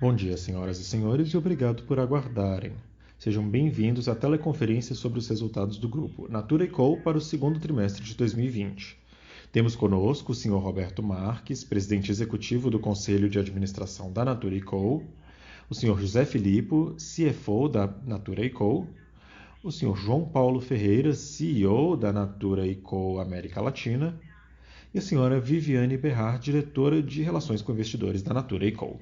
Bom dia, senhoras e senhores, e obrigado por aguardarem. Sejam bem-vindos à teleconferência sobre os resultados do grupo Natura &Co para o segundo trimestre de 2020. Temos conosco o Sr. Roberto Marques, presidente executivo do Conselho de Administração da Natura &Co, o Sr. José Filippo, CFO da Natura &Co, o Sr. João Paulo Ferreira, CEO da Natura &Co América Latina, e a Sra. Viviane Berrar, diretora de Relações com Investidores da Natura &Co.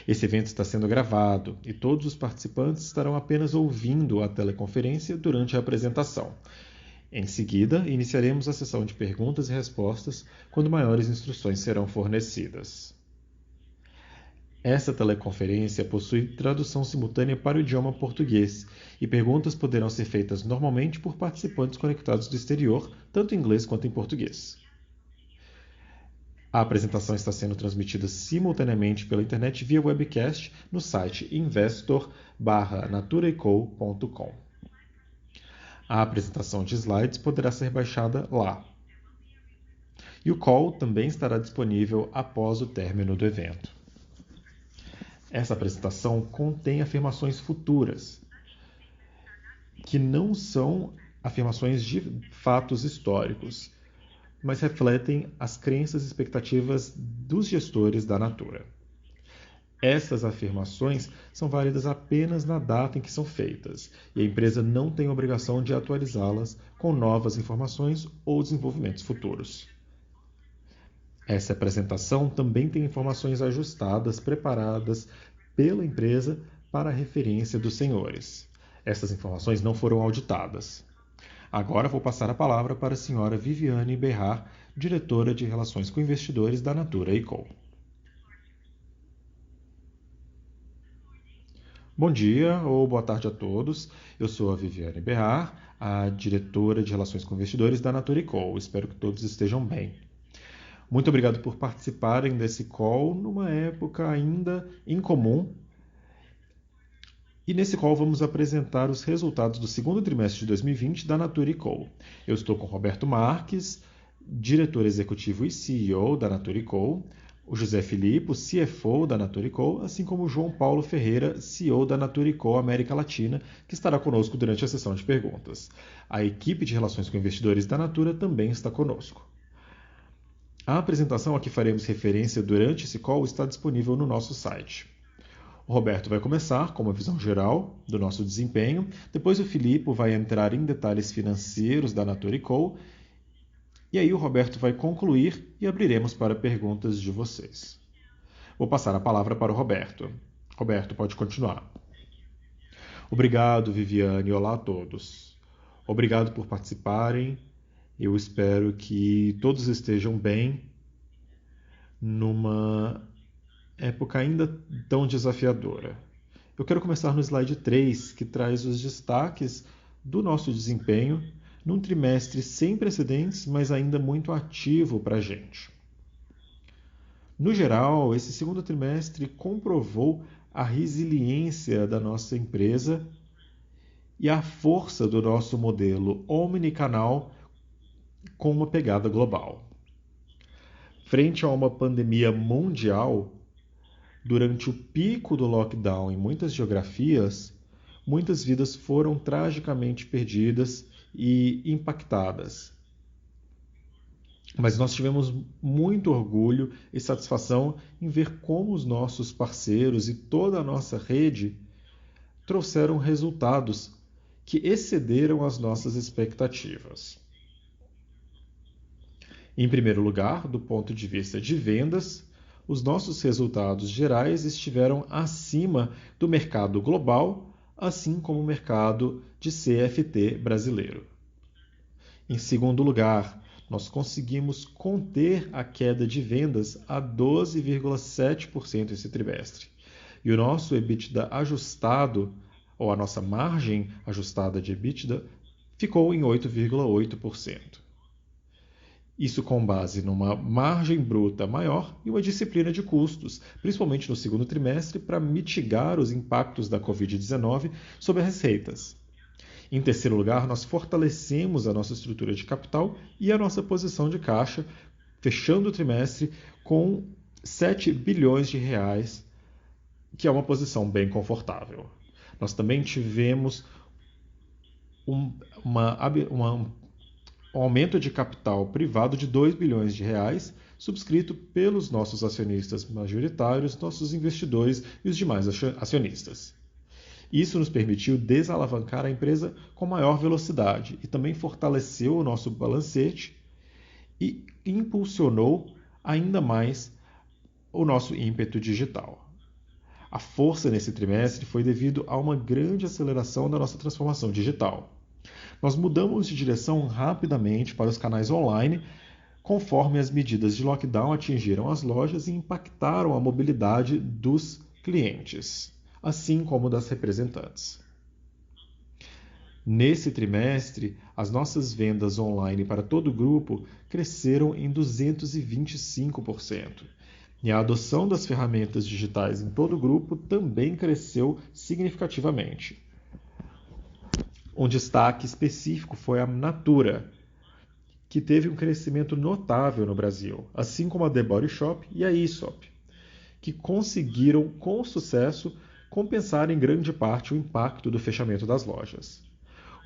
Esse evento está sendo gravado e todos os participantes estarão apenas ouvindo a teleconferência durante a apresentação. Em seguida, iniciaremos a sessão de perguntas e respostas quando maiores instruções serão fornecidas. Essa teleconferência possui tradução simultânea para o idioma português e perguntas poderão ser feitas normalmente por participantes conectados do exterior, tanto em inglês quanto em português. A apresentação está sendo transmitida simultaneamente pela internet via webcast no site investor.naturaeco.com. A apresentação de slides poderá ser baixada lá. E o call também estará disponível após o término do evento. Essa apresentação contém afirmações futuras, que não são afirmações de fatos históricos, mas refletem as crenças e expectativas dos gestores da Natura. Essas afirmações são válidas apenas na data em que são feitas, e a empresa não tem obrigação de atualizá-las com novas informações ou desenvolvimentos futuros. Essa apresentação também tem informações ajustadas, preparadas pela empresa para a referência dos senhores. Essas informações não foram auditadas. Agora vou passar a palavra para a senhora Viviane Berrar, diretora de Relações com Investidores da Natura &Co. Bom dia ou boa tarde a todos. Eu sou a Viviane Berrar, a diretora de Relações com Investidores da Natura &Co. Espero que todos estejam bem. Muito obrigado por participarem desse call numa época ainda incomum. E nesse call vamos apresentar os resultados do segundo trimestre de 2020 da Natura &Co. Eu estou com Roberto Marques, diretor executivo e CEO da Natura &Co, o José Filippo, CFO da Natura &Co, assim como o João Paulo Ferreira, CEO da Natura &Co América Latina, que estará conosco durante a sessão de perguntas. A equipe de relações com investidores da Natura também está conosco. A apresentação a que faremos referência durante esse call está disponível no nosso site. O Roberto vai começar com uma visão geral do nosso desempenho, depois o Filippo vai entrar em detalhes financeiros da Natura &Co, e aí o Roberto vai concluir e abriremos para perguntas de vocês. Vou passar a palavra para o Roberto. Roberto, pode continuar. Obrigado, Viviane, olá a todos. Obrigado por participarem, eu espero que todos estejam bem numa época ainda tão desafiadora. Eu quero começar no slide 3, que traz os destaques do nosso desempenho num trimestre sem precedentes, mas ainda muito ativo para a gente. No geral, esse segundo trimestre comprovou a resiliência da nossa empresa e a força do nosso modelo omnicanal com uma pegada global. Frente a uma pandemia mundial, durante o pico do lockdown em muitas geografias, muitas vidas foram tragicamente perdidas e impactadas. Mas nós tivemos muito orgulho e satisfação em ver como os nossos parceiros e toda a nossa rede trouxeram resultados que excederam as nossas expectativas. Em primeiro lugar, do ponto de vista de vendas, os nossos resultados gerais estiveram acima do mercado global, assim como o mercado de CFT brasileiro. Em segundo lugar, nós conseguimos conter a queda de vendas a 12,7% esse trimestre. E o nosso EBITDA ajustado, ou a nossa margem ajustada de EBITDA, ficou em 8,8%. Isso com base numa margem bruta maior e uma disciplina de custos, principalmente no segundo trimestre, para mitigar os impactos da Covid-19 sobre as receitas. Em terceiro lugar, nós fortalecemos a nossa estrutura de capital e a nossa posição de caixa, fechando o trimestre com 7 bilhões de reais que é uma posição bem confortável. Nós também tivemos um aumento de capital privado de 2 bilhões de reais, subscrito pelos nossos acionistas majoritários, nossos investidores e os demais acionistas. Isso nos permitiu desalavancar a empresa com maior velocidade e também fortaleceu o nosso balancete e impulsionou ainda mais o nosso ímpeto digital. A força nesse trimestre foi devido a uma grande aceleração da nossa transformação digital. Nós mudamos de direção rapidamente para os canais online, conforme as medidas de lockdown atingiram as lojas e impactaram a mobilidade dos clientes, assim como das representantes. Nesse trimestre, as nossas vendas online para todo o grupo cresceram em 225%. E a adoção das ferramentas digitais em todo o grupo também cresceu significativamente. Um destaque específico foi a Natura, que teve um crescimento notável no Brasil, assim como a The Body Shop e a Aesop, que conseguiram, com sucesso, compensar em grande parte o impacto do fechamento das lojas.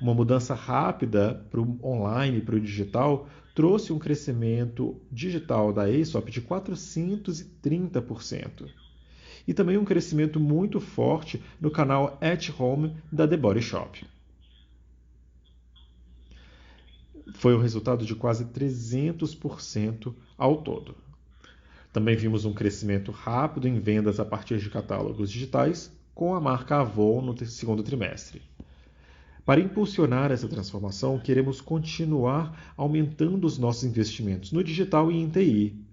Uma mudança rápida para o online e para o digital trouxe um crescimento digital da Aesop de 430%. E também um crescimento muito forte no canal At Home da The Body Shop. Foi um resultado de quase 300% ao todo. Também vimos um crescimento rápido em vendas a partir de catálogos digitais com a marca Avon no segundo trimestre. Para impulsionar essa transformação, queremos continuar aumentando os nossos investimentos no digital e em TI.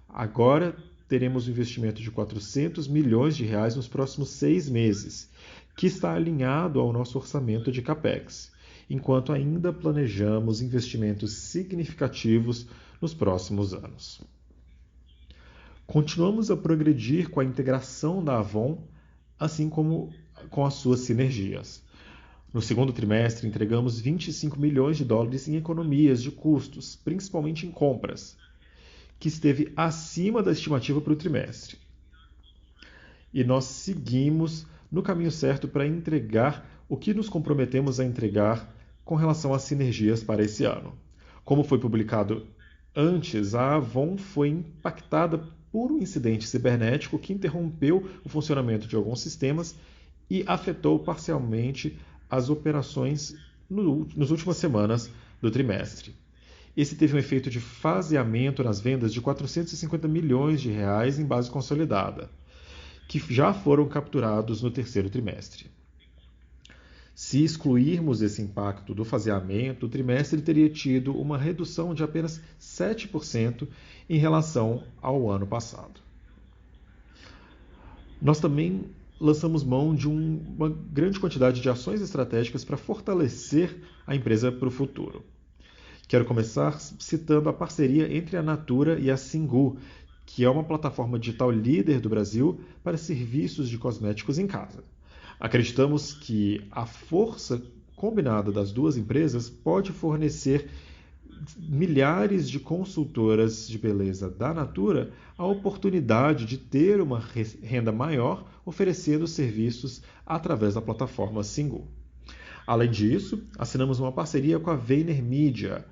Agora teremos um investimento de 400 milhões de reais nos próximos 6 meses, que está alinhado ao nosso orçamento de CAPEX, enquanto ainda planejamos investimentos significativos nos próximos anos. Continuamos a progredir com a integração da Avon, assim como com as suas sinergias. No segundo trimestre, entregamos 25 milhões de dólares em economias de custos, principalmente em compras, que esteve acima da estimativa para o trimestre. E nós seguimos no caminho certo para entregar o que nos comprometemos a entregar com relação às sinergias para esse ano. Como foi publicado antes, a Avon foi impactada por um incidente cibernético que interrompeu o funcionamento de alguns sistemas e afetou parcialmente as operações nas últimas semanas do trimestre. Esse teve um efeito de faseamento nas vendas de 450 milhões de reais em base consolidada, que já foram capturados no terceiro trimestre. Se excluirmos esse impacto do faseamento, o trimestre teria tido uma redução de apenas 7% em relação ao ano passado. Nós também lançamos mão de uma grande quantidade de ações estratégicas para fortalecer a empresa para o futuro. Quero começar citando a parceria entre a Natura e a Singu, que é uma plataforma digital líder do Brasil para serviços de cosméticos em casa. Acreditamos que a força combinada das duas empresas pode fornecer milhares de consultoras de beleza da Natura a oportunidade de ter uma renda maior oferecendo serviços através da plataforma Singu. Além disso, assinamos uma parceria com a VaynerMedia,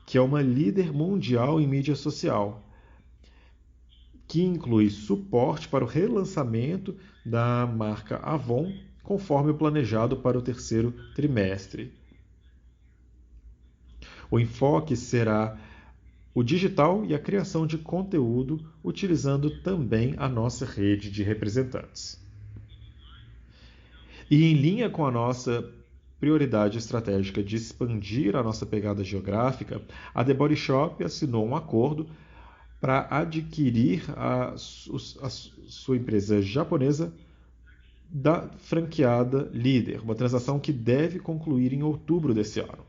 que é uma líder mundial em mídia social, que inclui suporte para o relançamento da marca Avon, conforme o planejado para o terceiro trimestre. O enfoque será o digital e a criação de conteúdo, utilizando também a nossa rede de representantes. E em linha com a nossa prioridade estratégica de expandir a nossa pegada geográfica, a The Body Shop assinou um acordo para adquirir a sua empresa japonesa da franqueada Líder, uma transação que deve concluir em outubro desse ano.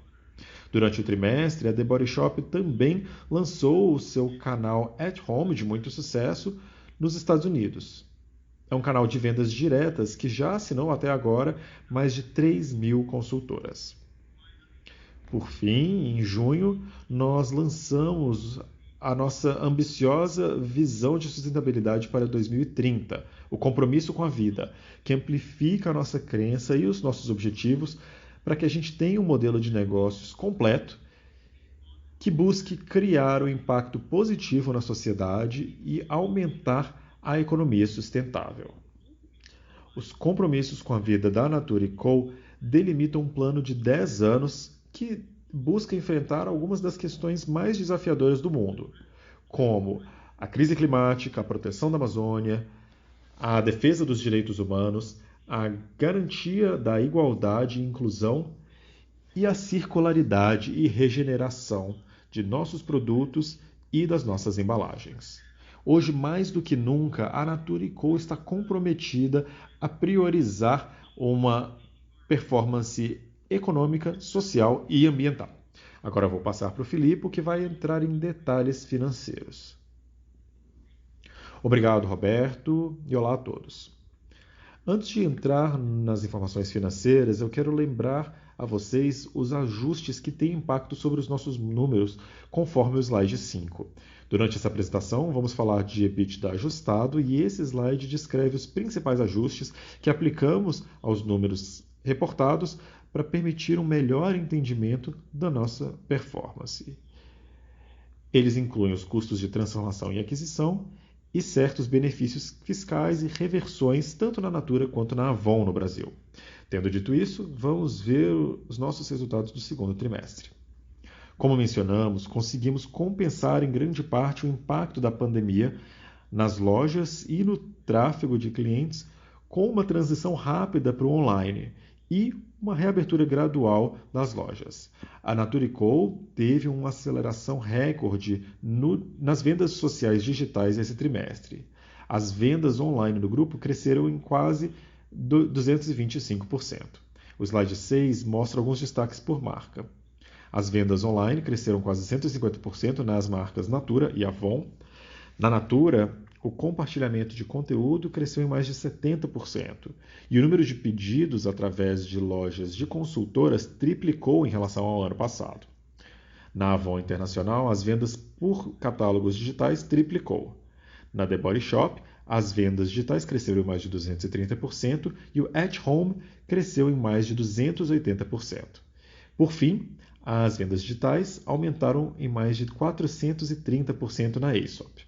Durante o trimestre, a The Body Shop também lançou o seu canal At Home de muito sucesso nos Estados Unidos. É um canal de vendas diretas que já assinou até agora mais de 3.000 consultoras. Por fim, em junho, nós lançamos a nossa ambiciosa visão de sustentabilidade para 2030, o compromisso com a vida, que amplifica a nossa crença e os nossos objetivos para que a gente tenha um modelo de negócios completo que busque criar um impacto positivo na sociedade e aumentar a economia sustentável. Os compromissos com a vida da Natura Co delimitam um plano de 10 anos que busca enfrentar algumas das questões mais desafiadoras do mundo, como a crise climática, a proteção da Amazônia, a defesa dos direitos humanos, a garantia da igualdade e inclusão e a circularidade e regeneração de nossos produtos e das nossas embalagens. Hoje, mais do que nunca, a Natura Co está comprometida a priorizar uma performance econômica, social e ambiental. Agora vou passar para o Filipe, que vai entrar em detalhes financeiros. Obrigado, Roberto, e olá a todos. Antes de entrar nas informações financeiras, eu quero lembrar a vocês os ajustes que têm impacto sobre os nossos números, conforme o slide 5. Durante essa apresentação, vamos falar de EBITDA ajustado e esse slide descreve os principais ajustes que aplicamos aos números reportados para permitir um melhor entendimento da nossa performance. Eles incluem os custos de transformação e aquisição e certos benefícios fiscais e reversões tanto na Natura quanto na Avon no Brasil. Tendo dito isso, vamos ver os nossos resultados do segundo trimestre. Como mencionamos, conseguimos compensar em grande parte o impacto da pandemia nas lojas e no tráfego de clientes com uma transição rápida para o online e uma reabertura gradual das lojas. A Natura Co teve uma aceleração recorde nas vendas sociais digitais esse trimestre. As vendas online do grupo cresceram em quase 225%. O slide 6 mostra alguns destaques por marca. As vendas online cresceram quase 150% nas marcas Natura e Avon. Na Natura, o compartilhamento de conteúdo cresceu em mais de 70%, e o número de pedidos através de lojas de consultoras triplicou em relação ao ano passado. Na Avon Internacional, as vendas por catálogos digitais triplicou. Na The Body Shop, as vendas digitais cresceram em mais de 230% e o At Home cresceu em mais de 280%. Por fim, as vendas digitais aumentaram em mais de 430% na Aesop.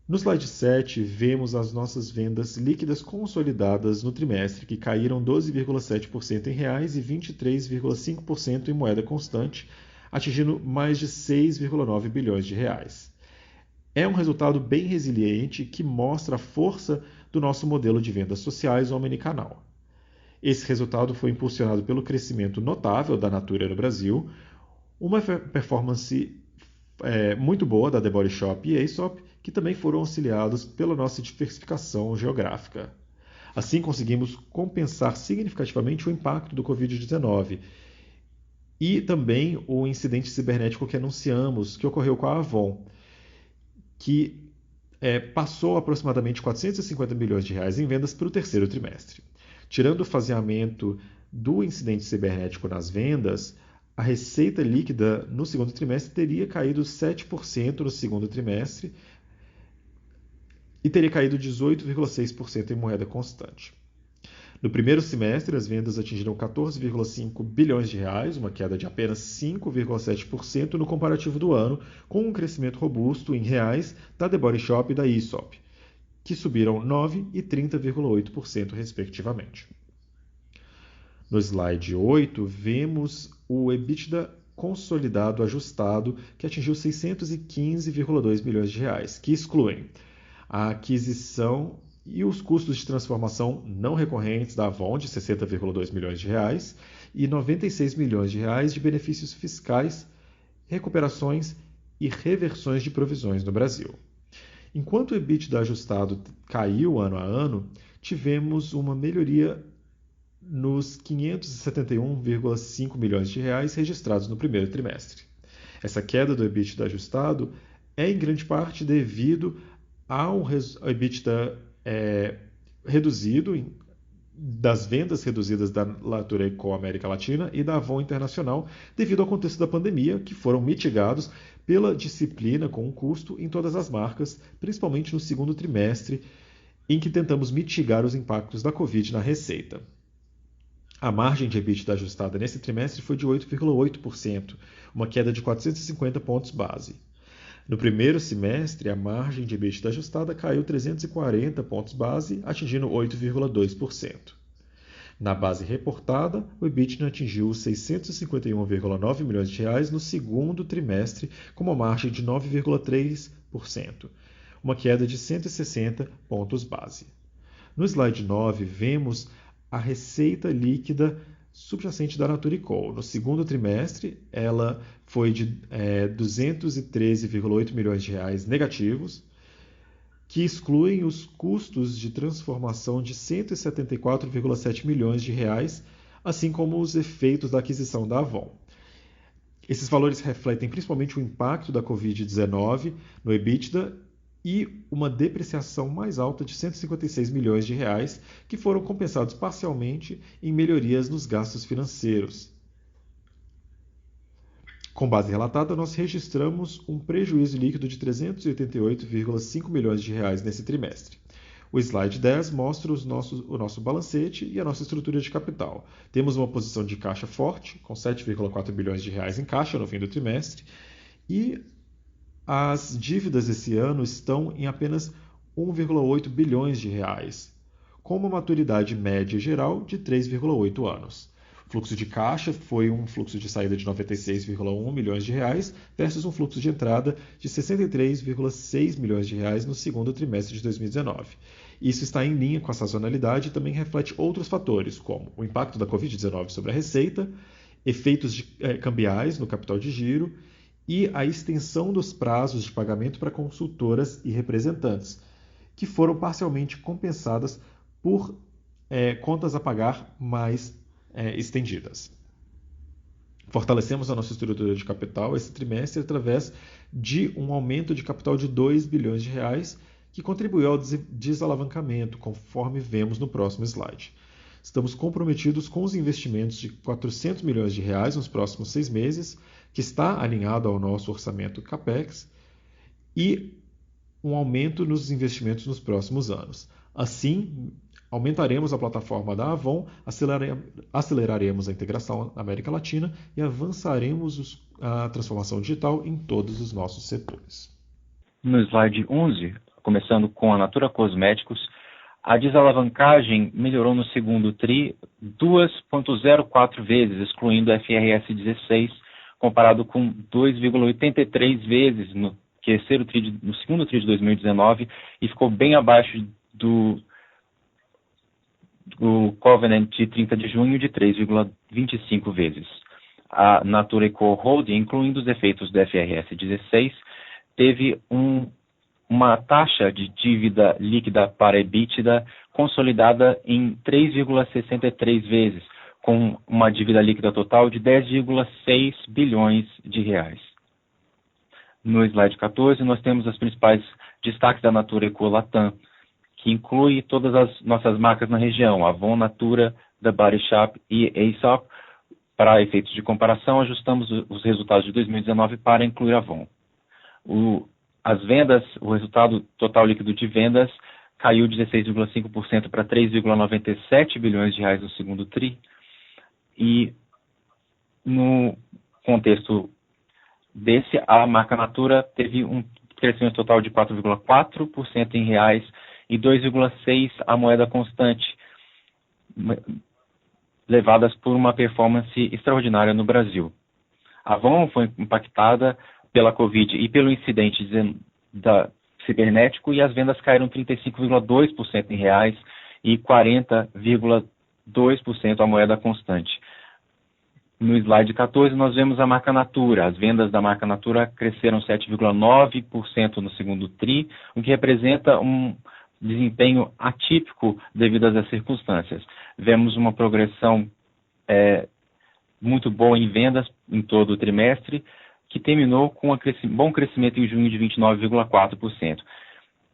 No slide 7, vemos as nossas vendas líquidas consolidadas no trimestre, que caíram 12,7% em reais e 23,5% em moeda constante, atingindo mais de 6,9 bilhões de reais. É um resultado bem resiliente que mostra a força do nosso modelo de vendas sociais omnicanal. Esse resultado foi impulsionado pelo crescimento notável da Natura no Brasil, uma performance muito boa da The Body Shop e Aesop, que também foram auxiliados pela nossa diversificação geográfica. Assim, conseguimos compensar significativamente o impacto do Covid-19 e também o incidente cibernético que anunciamos, que ocorreu com a Avon, que passou aproximadamente 450 milhões de reais em vendas para o terceiro trimestre. Tirando o faseamento do incidente cibernético nas vendas, a receita líquida no segundo trimestre teria caído 7% no segundo trimestre e teria caído 18,6% em moeda constante. No primeiro semestre, as vendas atingiram 14,5 bilhões de reais, uma queda de apenas 5,7% no comparativo do ano, com um crescimento robusto em reais da The Body Shop e da Aesop, que subiram 9% e 30,8% respectivamente. No slide 8, vemos o EBITDA consolidado ajustado, que atingiu 615,2 milhões de reais, que excluem a aquisição e os custos de transformação não recorrentes da Avon, de 60,2 milhões de reais, e 96 milhões de reais de benefícios fiscais, recuperações e reversões de provisões no Brasil. Enquanto o EBITDA ajustado caiu ano a ano, tivemos uma melhoria nos 571,5 milhões de reais registrados no primeiro trimestre. Essa queda do EBITDA ajustado é em grande parte devido ao EBITDA reduzido das vendas reduzidas da Natura Co América Latina e da Avon Internacional devido ao contexto da pandemia, que foram mitigados pela disciplina com o custo em todas as marcas, principalmente no segundo trimestre, em que tentamos mitigar os impactos da Covid na receita. A margem de EBITDA ajustada nesse trimestre foi de 8,8%, uma queda de 450 pontos base. No primeiro semestre, a margem de EBITDA ajustada caiu 340 pontos base, atingindo 8,2%. Na base reportada, o EBITDA atingiu 651,9 milhões de reais no segundo trimestre, com uma margem de 9,3%, uma queda de 160 pontos base. No slide 9, vemos a receita líquida subjacente da Natura &Co. No segundo trimestre, ela foi de 213,8 milhões de reais negativos, que excluem os custos de transformação de 174,7 milhões de reais, assim como os efeitos da aquisição da Avon. Esses valores refletem principalmente o impacto da Covid-19 no EBITDA e uma depreciação mais alta de 156 milhões de reais, que foram compensados parcialmente em melhorias nos gastos financeiros. Com base relatada, nós registramos um prejuízo líquido de 388,5 milhões de reais nesse trimestre. O slide 10 mostra o nosso balancete e a nossa estrutura de capital. Temos uma posição de caixa forte, com 7,4 bilhões de reais em caixa no fim do trimestre, e as dívidas esse ano estão em apenas 1,8 bilhões de reais, com uma maturidade média geral de 3,8 anos. O fluxo de caixa foi um fluxo de saída de 96,1 milhões de reais versus um fluxo de entrada de 63,6 milhões de reais no segundo trimestre de 2019. Isso está em linha com a sazonalidade e também reflete outros fatores, como o impacto da Covid-19 sobre a receita, efeitos cambiais no capital de giro e a extensão dos prazos de pagamento para consultoras e representantes, que foram parcialmente compensadas por contas a pagar mais estendidas. Fortalecemos a nossa estrutura de capital esse trimestre através de um aumento de capital de 2 bilhões de reais, que contribuiu ao desalavancamento, conforme vemos no próximo slide. Estamos comprometidos com os investimentos de 400 milhões de reais nos próximos 6 meses, que está alinhado ao nosso orçamento CAPEX, e um aumento nos investimentos nos próximos anos. Assim, aumentaremos a plataforma da Avon, aceleraremos a integração na América Latina e avançaremos a transformação digital em todos os nossos setores. No slide 11, começando com a Natura Cosméticos, a desalavancagem melhorou no segundo TRI 2,04 vezes, excluindo o FRS 16, comparado com 2,83 vezes no segundo TRI de 2019, e ficou bem abaixo do Covenant de 30 de junho de 3,25 vezes. A Natura &Co Holding, incluindo os efeitos do FRS 16, teve uma taxa de dívida líquida para EBITDA consolidada em 3,63 vezes, com uma dívida líquida total de 10,6 bilhões de reais. No slide 14, nós temos os principais destaques da Natura &Co Latam, que inclui todas as nossas marcas na região, Avon, Natura, The Body Shop e Aesop. Para efeitos de comparação, ajustamos os resultados de 2019 para incluir Avon. As vendas, o resultado total líquido de vendas caiu 16,5% para 3,97 bilhões de reais no segundo TRI. E no contexto desse, a marca Natura teve um crescimento total de 4,4% em reais e 2,6% a moeda constante, levadas por uma performance extraordinária no Brasil. A Avon foi impactada pela Covid e pelo incidente cibernético, e as vendas caíram 35,2% em reais e 40,2% a moeda constante. No slide 14, nós vemos a marca Natura. As vendas da marca Natura cresceram 7,9% no segundo TRI, o que representa um desempenho atípico devido às circunstâncias. Vemos uma progressão muito boa em vendas em todo o trimestre, que terminou com um bom crescimento em junho de 29,4%.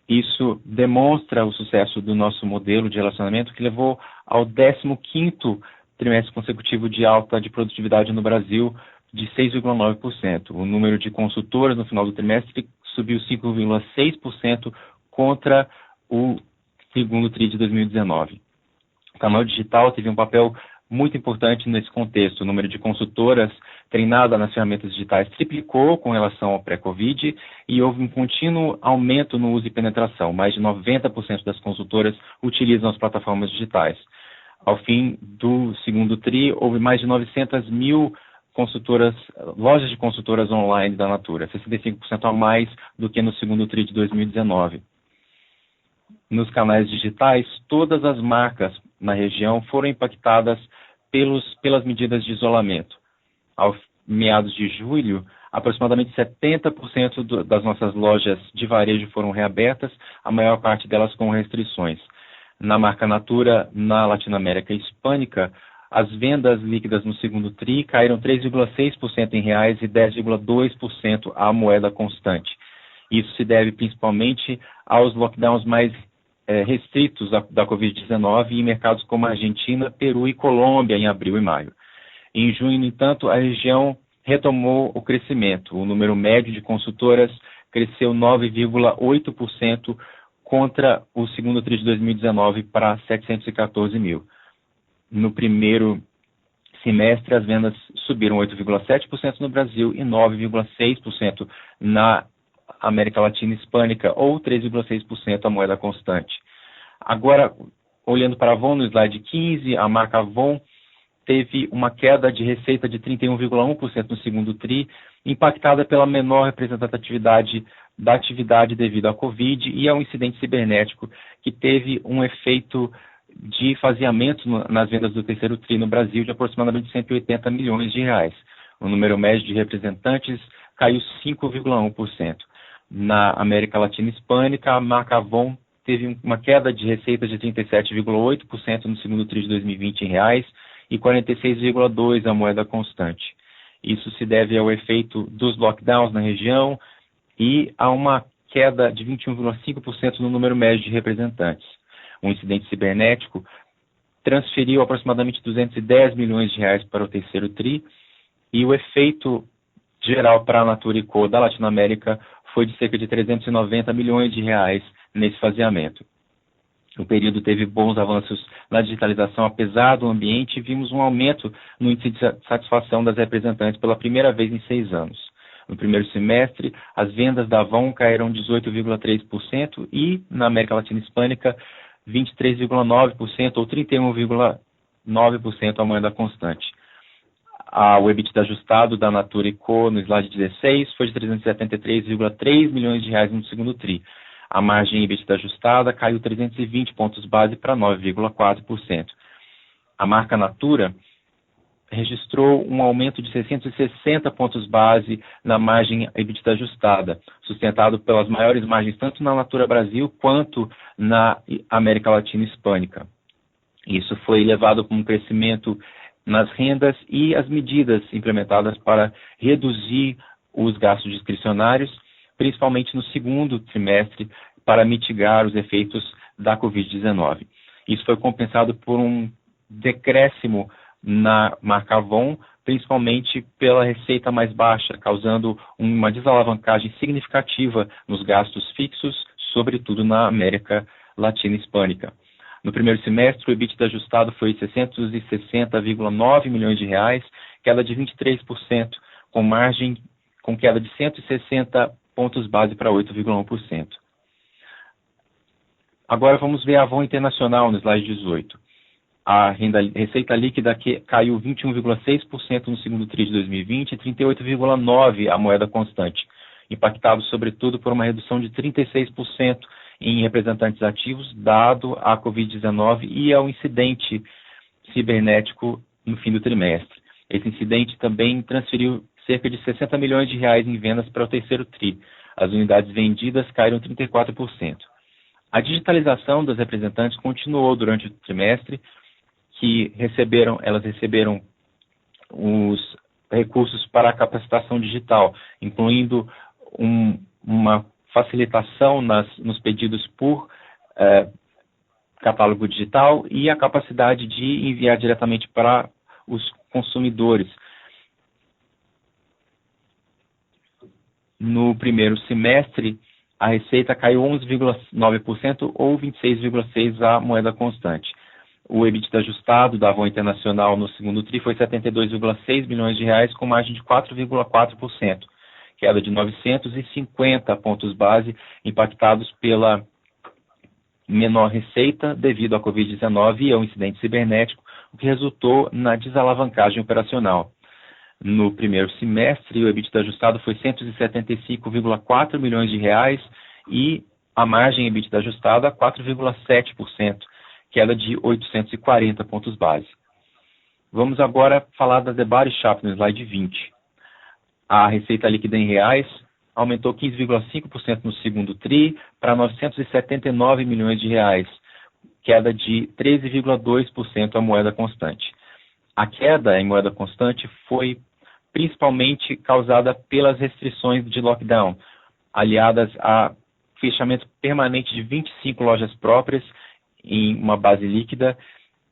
Isso demonstra o sucesso do nosso modelo de relacionamento, que levou ao 15º trimestre consecutivo de alta de produtividade no Brasil, de 6,9%. O número de consultoras no final do trimestre subiu 5,6% contra o segundo TRI de 2019. O canal digital teve um papel muito importante nesse contexto. O número de consultoras treinadas nas ferramentas digitais triplicou com relação ao pré-Covid e houve um contínuo aumento no uso e penetração. Mais de 90% das consultoras utilizam as plataformas digitais. Ao fim do segundo TRI, houve mais de 900 mil lojas de consultoras online da Natura, 65% a mais do que no segundo TRI de 2019. Nos canais digitais, todas as marcas na região foram impactadas pelas medidas de isolamento. Ao meados de julho, aproximadamente 70% das nossas lojas de varejo foram reabertas, a maior parte delas com restrições. Na marca Natura, na Latinoamérica Hispânica, as vendas líquidas no segundo TRI caíram 3,6% em reais e 10,2% à moeda constante. Isso se deve principalmente aos lockdowns mais restritos da Covid-19 em mercados como Argentina, Peru e Colômbia em abril e maio. Em junho, no entanto, a região retomou o crescimento. O número médio de consultoras cresceu 9,8% contra o segundo TRI de 2019 para 714 mil. No primeiro semestre, as vendas subiram 8,7% no Brasil e 9,6% na América Latina Hispânica, ou 3,6% a moeda constante. Agora, olhando para a Avon, no slide 15, a marca Avon teve uma queda de receita de 31,1% no segundo TRI, impactada pela menor representatividade da atividade devido à Covid e ao incidente cibernético, que teve um efeito de esvaziamento nas vendas do terceiro TRI no Brasil de aproximadamente 180 milhões de reais. O número médio de representantes caiu 5,1%. Na América Latina Hispânica, a marca Avon teve uma queda de receitas de 37,8% no segundo TRI de 2020 em reais e 46,2% a moeda constante. Isso se deve ao efeito dos lockdowns na região e a uma queda de 21,5% no número médio de representantes. O incidente cibernético transferiu aproximadamente 210 milhões de reais para o terceiro TRI e o efeito geral para a Natura & Co da Latinoamérica foi de cerca de 390 milhões de reais nesse esvaziamento. O período teve bons avanços na digitalização, apesar do ambiente, e vimos um aumento no índice de satisfação das representantes pela primeira vez em 6 anos. No primeiro semestre, as vendas da Avon caíram 18,3% e, na América Latina Hispânica, 23,9% ou 31,9% a moeda constante. O EBITDA ajustado da Natura & Co no slide 16 foi de 373,3 milhões de reais no segundo TRI. A margem EBITDA ajustada caiu 320 pontos base para 9,4%. A marca Natura registrou um aumento de 660 pontos base na margem EBITDA ajustada, sustentado pelas maiores margens tanto na Natura Brasil quanto na América Latina Hispânica. Isso foi levado com um crescimento nas rendas e as medidas implementadas para reduzir os gastos discricionários, principalmente no segundo trimestre, para mitigar os efeitos da Covid-19. Isso foi compensado por um decréscimo na marca Avon, principalmente pela receita mais baixa, causando uma desalavancagem significativa nos gastos fixos, sobretudo na América Latina Hispânica. No primeiro semestre, o EBITDA ajustado foi 660,9 milhões de reais, queda de 23%, com queda de 160 pontos base para 8,1%. Agora vamos ver a Avon Internacional no slide 18. A receita líquida caiu 21,6% no segundo TRI de 2020 e 38,9% a moeda constante, impactado sobretudo por uma redução de 36% em representantes ativos, dado a Covid-19 e ao incidente cibernético no fim do trimestre. Esse incidente também transferiu cerca de 60 milhões de reais em vendas para o terceiro TRI. As unidades vendidas caíram 34%. A digitalização das representantes continuou durante o trimestre, elas receberam os recursos para a capacitação digital, incluindo uma facilitação nos pedidos por catálogo digital e a capacidade de enviar diretamente para os consumidores. No primeiro semestre, a receita caiu 11,9% ou 26,6% a moeda constante. O EBITDA ajustado da Avon Internacional no segundo TRI foi 72,6 bilhões de reais, com margem de 4,4%, queda de 950 pontos base, impactados pela menor receita devido à Covid-19 e ao incidente cibernético, o que resultou na desalavancagem operacional. No primeiro semestre, o EBITDA ajustado foi 175,4 milhões de reais e a margem EBITDA ajustada 4,7%, queda de 840 pontos base. Vamos agora falar da The Body Shop no slide 20. A receita líquida em reais aumentou 15,5% no segundo TRI para 979 milhões de reais, queda de 13,2% a moeda constante. A queda em moeda constante foi principalmente causada pelas restrições de lockdown, aliadas a fechamento permanente de 25 lojas próprias em uma base líquida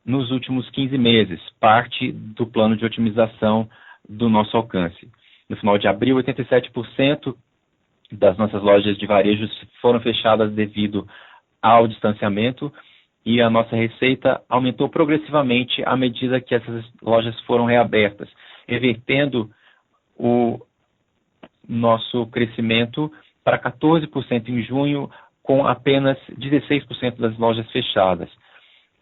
nos últimos 15 meses, parte do plano de otimização do nosso alcance. No final de abril, 87% das nossas lojas de varejo foram fechadas devido ao distanciamento e a nossa receita aumentou progressivamente à medida que essas lojas foram reabertas, revertendo o nosso crescimento para 14% em junho, com apenas 16% das lojas fechadas.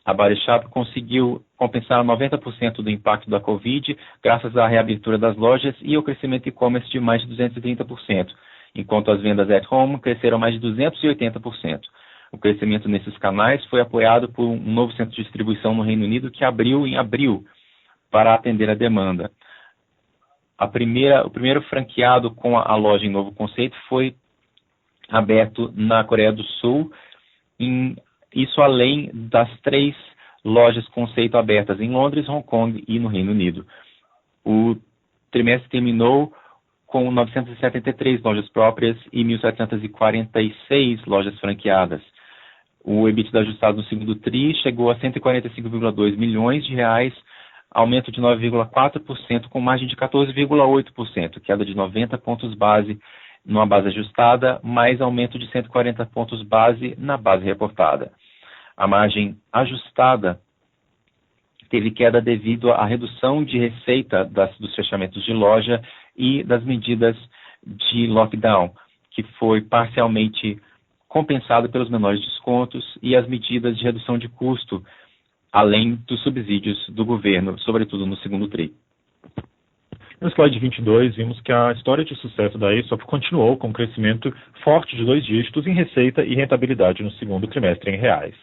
A Body Shop conseguiu compensar 90% do impacto da Covid, graças à reabertura das lojas e ao crescimento e-commerce de mais de 230%, enquanto as vendas at home cresceram mais de 280%. O crescimento nesses canais foi apoiado por um novo centro de distribuição no Reino Unido que abriu em abril para atender a demanda. O primeiro franqueado com a loja em novo conceito foi aberto na Coreia do Sul, isso além das 3 lojas conceito abertas em Londres, Hong Kong e no Reino Unido. O trimestre terminou com 973 lojas próprias e 1.746 lojas franqueadas. O EBITDA ajustado no segundo TRI chegou a 145,2 milhões de reais, aumento de 9,4% com margem de 14,8%, queda de 90 pontos base numa base ajustada, mais aumento de 140 pontos base na base reportada. A margem ajustada teve queda devido à redução de receita dos fechamentos de loja e das medidas de lockdown, que foi parcialmente compensado pelos menores descontos e as medidas de redução de custo, além dos subsídios do governo, sobretudo no segundo TRI. No slide 22, vimos que a história de sucesso da Aesop continuou com um crescimento forte de 2 dígitos em receita e rentabilidade no segundo trimestre em reais.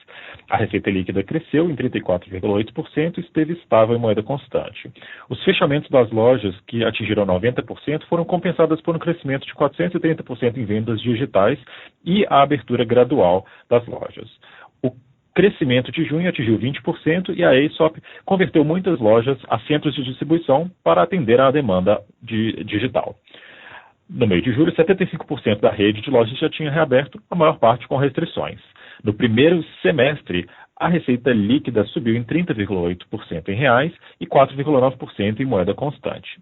A receita líquida cresceu em 34,8% e esteve estável em moeda constante. Os fechamentos das lojas, que atingiram 90%, foram compensadas por um crescimento de 430% em vendas digitais e a abertura gradual das lojas. O crescimento de junho atingiu 20% e a Aesop converteu muitas lojas a centros de distribuição para atender à demanda digital. No mês de julho, 75% da rede de lojas já tinha reaberto, a maior parte com restrições. No primeiro semestre, a receita líquida subiu em 30,8% em reais e 4,9% em moeda constante.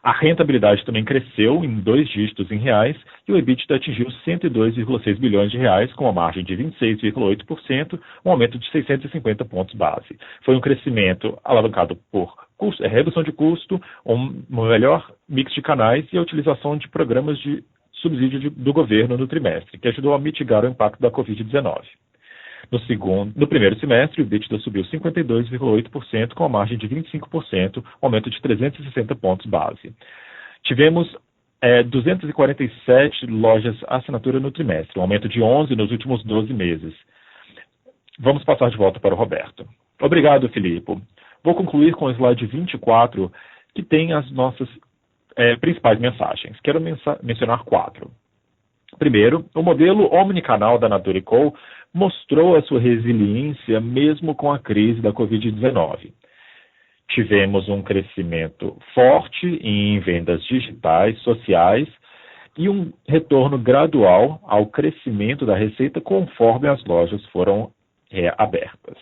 A rentabilidade também cresceu em 2 dígitos em reais e o EBITDA atingiu 102,6 bilhões de reais, com uma margem de 26,8%, um aumento de 650 pontos base. Foi um crescimento alavancado por redução de custo, um melhor mix de canais e a utilização de programas de subsídio do governo no trimestre, que ajudou a mitigar o impacto da Covid-19. No primeiro semestre, o EBITDA subiu 52,8%, com a margem de 25%, um aumento de 360 pontos base. Tivemos 247 lojas assinatura no trimestre, um aumento de 11 nos últimos 12 meses. Vamos passar de volta para o Roberto. Obrigado, Filipe. Vou concluir com o slide 24, que tem as nossas principais mensagens. Quero mencionar 4. Primeiro, o modelo omnicanal da Natura &Co mostrou a sua resiliência mesmo com a crise da Covid-19. Tivemos um crescimento forte em vendas digitais, sociais e um retorno gradual ao crescimento da receita conforme as lojas foram reabertas.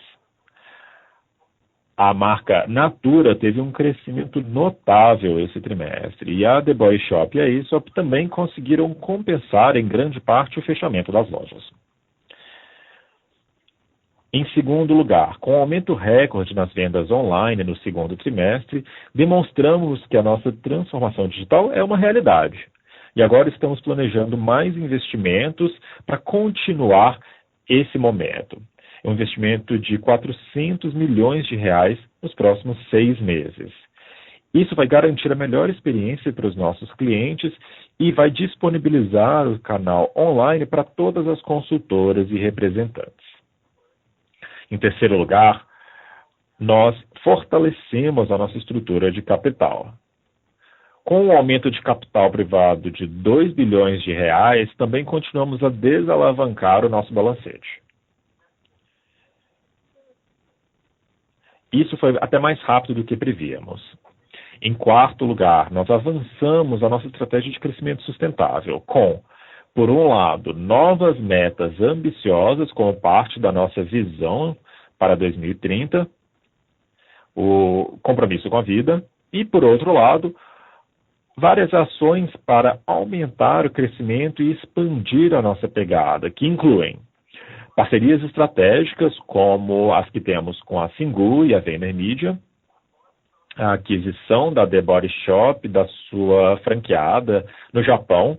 A marca Natura teve um crescimento notável esse trimestre e a The Body Shop e a Aesop também conseguiram compensar em grande parte o fechamento das lojas. Em segundo lugar, com o aumento recorde nas vendas online no segundo trimestre, demonstramos que a nossa transformação digital é uma realidade. E agora estamos planejando mais investimentos para continuar esse momento. É um investimento de 400 milhões de reais nos próximos 6 meses. Isso vai garantir a melhor experiência para os nossos clientes e vai disponibilizar o canal online para todas as consultoras e representantes. Em terceiro lugar, nós fortalecemos a nossa estrutura de capital. Com o aumento de capital privado de 2 bilhões de reais, também continuamos a desalavancar o nosso balancete. Isso foi até mais rápido do que prevíamos. Em quarto lugar, nós avançamos a nossa estratégia de crescimento sustentável com, por um lado, novas metas ambiciosas como parte da nossa visão para 2030, o compromisso com a vida, e, por outro lado, várias ações para aumentar o crescimento e expandir a nossa pegada, que incluem parcerias estratégicas como as que temos com a Singu e a VaynerMedia, a aquisição da The Body Shop, da sua franqueada no Japão,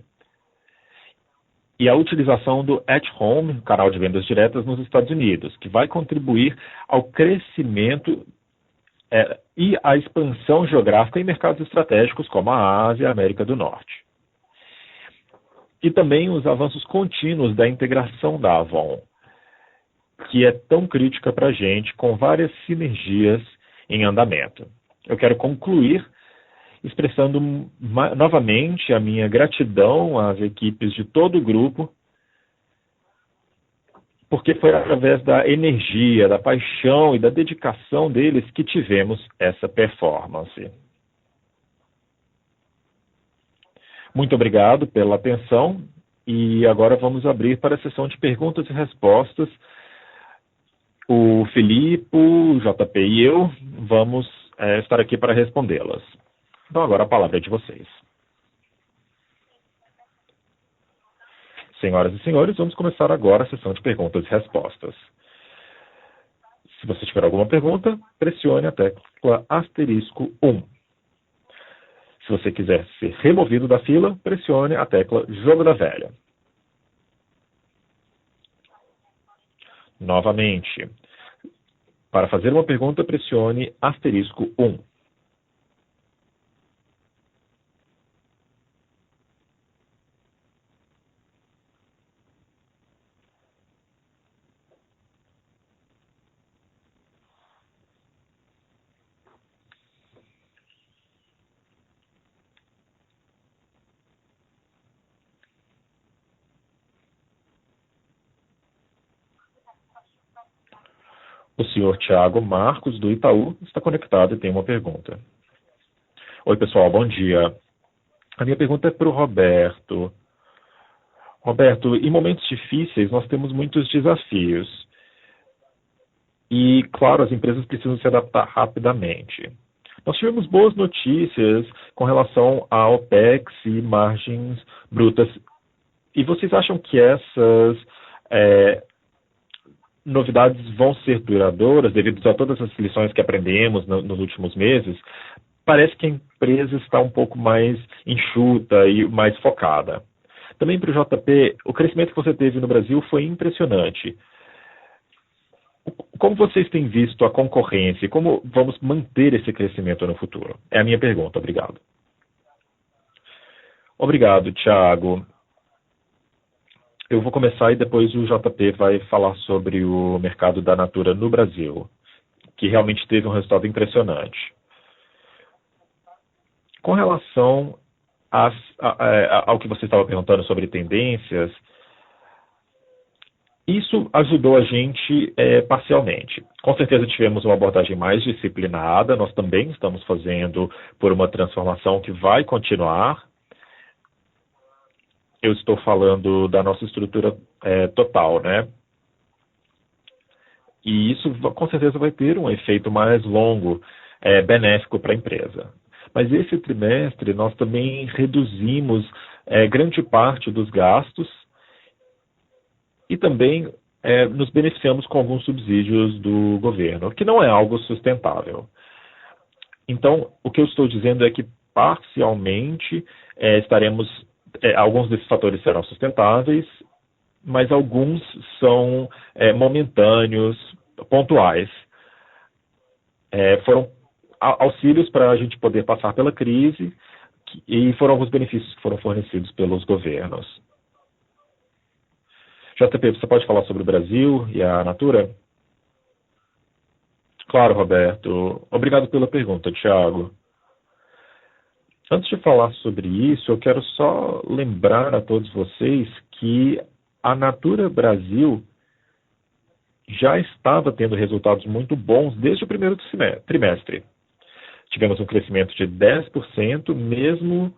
e a utilização do At Home, canal de vendas diretas nos Estados Unidos, que vai contribuir ao crescimento e à expansão geográfica em mercados estratégicos como a Ásia e a América do Norte. E também os avanços contínuos da integração da Avon, que é tão crítica para a gente, com várias sinergias em andamento. Eu quero concluir expressando novamente a minha gratidão às equipes de todo o grupo, porque foi através da energia, da paixão e da dedicação deles que tivemos essa performance. Muito obrigado pela atenção e agora vamos abrir para a sessão de perguntas e respostas. O Filipe, o JP e eu vamos estar aqui para respondê-las. Então agora a palavra é de vocês. Senhoras e senhores, vamos começar agora a sessão de perguntas e respostas. Se você tiver alguma pergunta, pressione a tecla *1. Se você quiser ser removido da fila, pressione a tecla Jogo da Velha. Novamente, para fazer uma pergunta, pressione *1. O senhor Thiago Marcos, do Itaú, está conectado e tem uma pergunta. Oi, pessoal, bom dia. A minha pergunta é para o Roberto. Roberto, em momentos difíceis, nós temos muitos desafios. E, claro, as empresas precisam se adaptar rapidamente. Nós tivemos boas notícias com relação a OPEX e margens brutas. E vocês acham que essas novidades vão ser duradouras, devido a todas as lições que aprendemos nos últimos meses? Parece que a empresa está um pouco mais enxuta e mais focada. Também para o JP, o crescimento que você teve no Brasil foi impressionante. Como vocês têm visto a concorrência e como vamos manter esse crescimento no futuro? É a minha pergunta. Obrigado. Obrigado, Thiago. Eu vou começar e depois o JP vai falar sobre o mercado da Natura no Brasil, que realmente teve um resultado impressionante. Com relação ao que você estava perguntando sobre tendências, isso ajudou a gente parcialmente. Com certeza tivemos uma abordagem mais disciplinada, nós também estamos fazendo por uma transformação que vai continuar. Eu estou falando da nossa estrutura total, né? E isso com certeza vai ter um efeito mais longo, benéfico para a empresa. Mas esse trimestre nós também reduzimos grande parte dos gastos e também nos beneficiamos com alguns subsídios do governo, que não é algo sustentável. Então, o que eu estou dizendo é que parcialmente alguns desses fatores serão sustentáveis, mas alguns são momentâneos, pontuais. Foram auxílios para a gente poder passar pela crise e foram alguns benefícios que foram fornecidos pelos governos. JP, você pode falar sobre o Brasil e a Natura? Claro, Roberto. Obrigado pela pergunta, Thiago. Antes de falar sobre isso, eu quero só lembrar a todos vocês que a Natura Brasil já estava tendo resultados muito bons desde o primeiro trimestre. Tivemos um crescimento de 10%, mesmo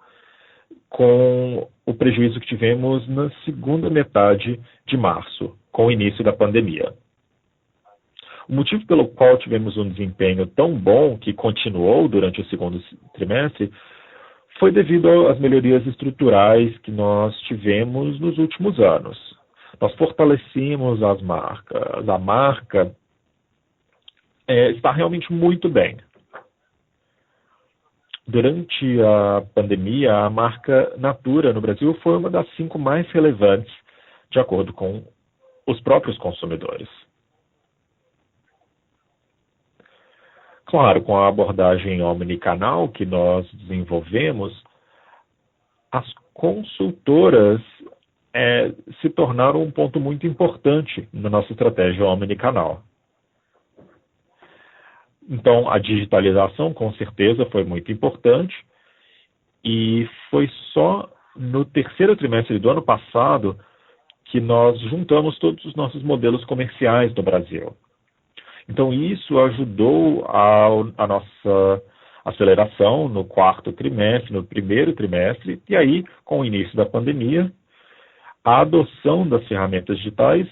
com o prejuízo que tivemos na segunda metade de março, com o início da pandemia. O motivo pelo qual tivemos um desempenho tão bom, que continuou durante o segundo trimestre, foi devido às melhorias estruturais que nós tivemos nos últimos anos. Nós fortalecemos as marcas. A marca está realmente muito bem. Durante a pandemia, a marca Natura no Brasil foi uma das 5 mais relevantes, de acordo com os próprios consumidores. Claro, com a abordagem omnicanal que nós desenvolvemos, as consultoras se tornaram um ponto muito importante na nossa estratégia omnicanal. Então, a digitalização, com certeza, foi muito importante e foi só no terceiro trimestre do ano passado que nós juntamos todos os nossos modelos comerciais do Brasil. Então, isso ajudou a nossa aceleração no quarto trimestre, no primeiro trimestre, e aí, com o início da pandemia, a adoção das ferramentas digitais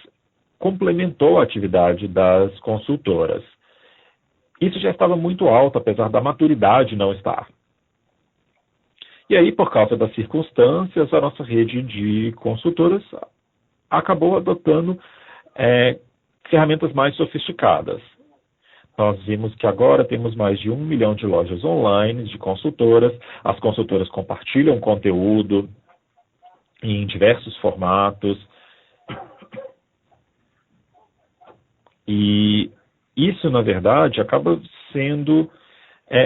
complementou a atividade das consultoras. Isso já estava muito alto, apesar da maturidade não estar. E aí, por causa das circunstâncias, a nossa rede de consultoras acabou adotando ferramentas mais sofisticadas. Nós vimos que agora temos mais de 1 milhão de lojas online de consultoras. As consultoras compartilham conteúdo em diversos formatos. E isso, na verdade, acaba sendo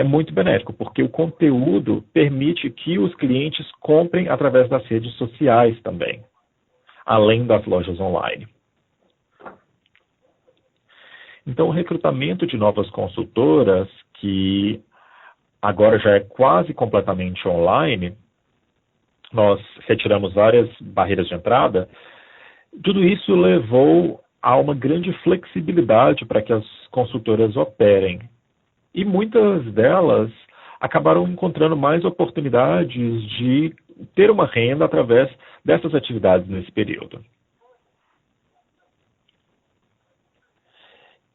muito benéfico, porque o conteúdo permite que os clientes comprem através das redes sociais também, além das lojas online. Então, o recrutamento de novas consultoras, que agora já é quase completamente online, nós retiramos várias barreiras de entrada, tudo isso levou a uma grande flexibilidade para que as consultoras operem. E muitas delas acabaram encontrando mais oportunidades de ter uma renda através dessas atividades nesse período.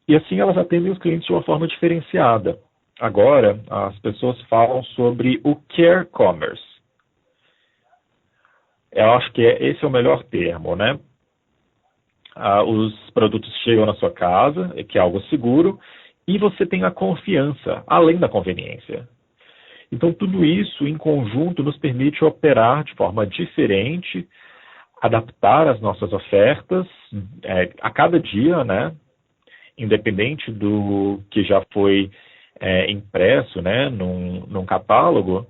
E assim elas atendem os clientes de uma forma diferenciada. Agora, as pessoas falam sobre o Care Commerce. Eu acho que esse é o melhor termo, né? Os produtos chegam na sua casa, que é algo seguro, e você tem a confiança, além da conveniência. Então, tudo isso, em conjunto, nos permite operar de forma diferente, adaptar as nossas ofertas a cada dia, né? Independente do que já foi impresso, né, num catálogo,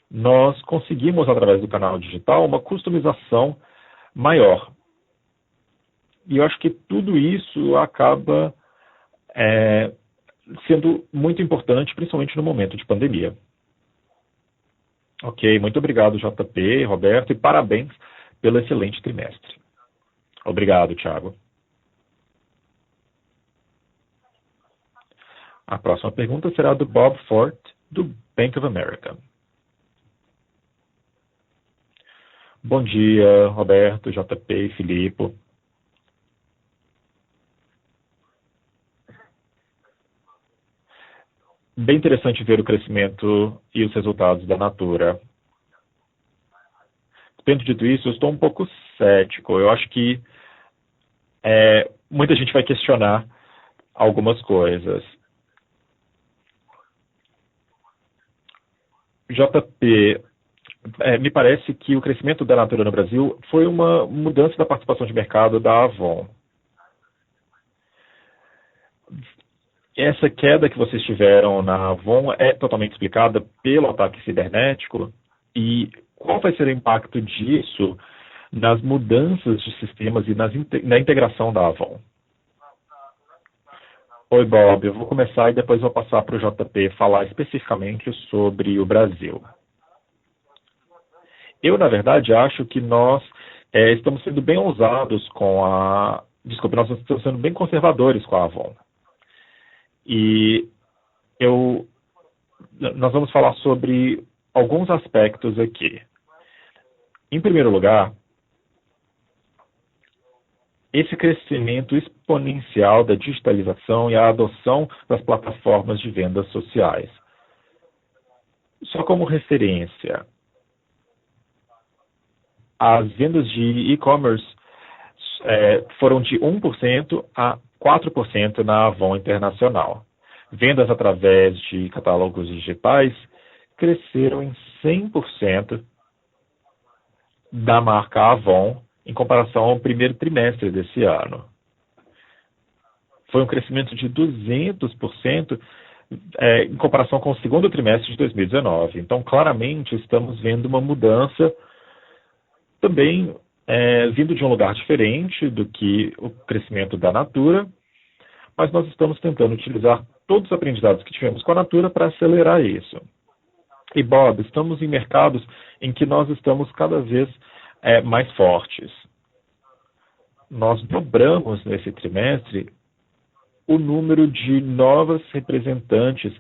nós conseguimos, através do canal digital, uma customização maior. E eu acho que tudo isso acaba sendo muito importante, principalmente no momento de pandemia. Ok, muito obrigado, JP, Roberto, e parabéns pelo excelente trimestre. Obrigado, Thiago. A próxima pergunta será do Bob Ford, do Bank of America. Bom dia, Roberto, JP e Filipe. bem interessante ver o crescimento e os resultados da Natura. Tendo dito isso, eu estou um pouco cético. Eu acho que muita gente vai questionar algumas coisas. JP, me parece que o crescimento da Natura no Brasil foi uma mudança da participação de mercado da Avon. Essa queda que vocês tiveram na Avon é totalmente explicada pelo ataque cibernético? E qual vai ser o impacto disso nas mudanças de sistemas e na integração da Avon? Oi, Bob. Eu vou começar e depois vou passar para o JP falar especificamente sobre o Brasil. Eu, na verdade, acho que nós estamos sendo bem ousados com a... Desculpe, nós estamos sendo bem conservadores com a Avon. E nós vamos falar sobre alguns aspectos aqui. Em primeiro lugar, esse crescimento exponencial da digitalização e a adoção das plataformas de vendas sociais. Só como referência, as vendas de e-commerce foram de 1% a 4% na Avon Internacional. Vendas através de catálogos digitais cresceram em 100% da marca Avon em comparação ao primeiro trimestre desse ano. Foi um crescimento de 200% em comparação com o segundo trimestre de 2019. Então, claramente, estamos vendo uma mudança também vindo de um lugar diferente do que o crescimento da Natura, mas nós estamos tentando utilizar todos os aprendizados que tivemos com a Natura para acelerar isso. E, Bob, estamos em mercados em que nós estamos cada vez mais fortes. Nós dobramos nesse trimestre o número de novas representantes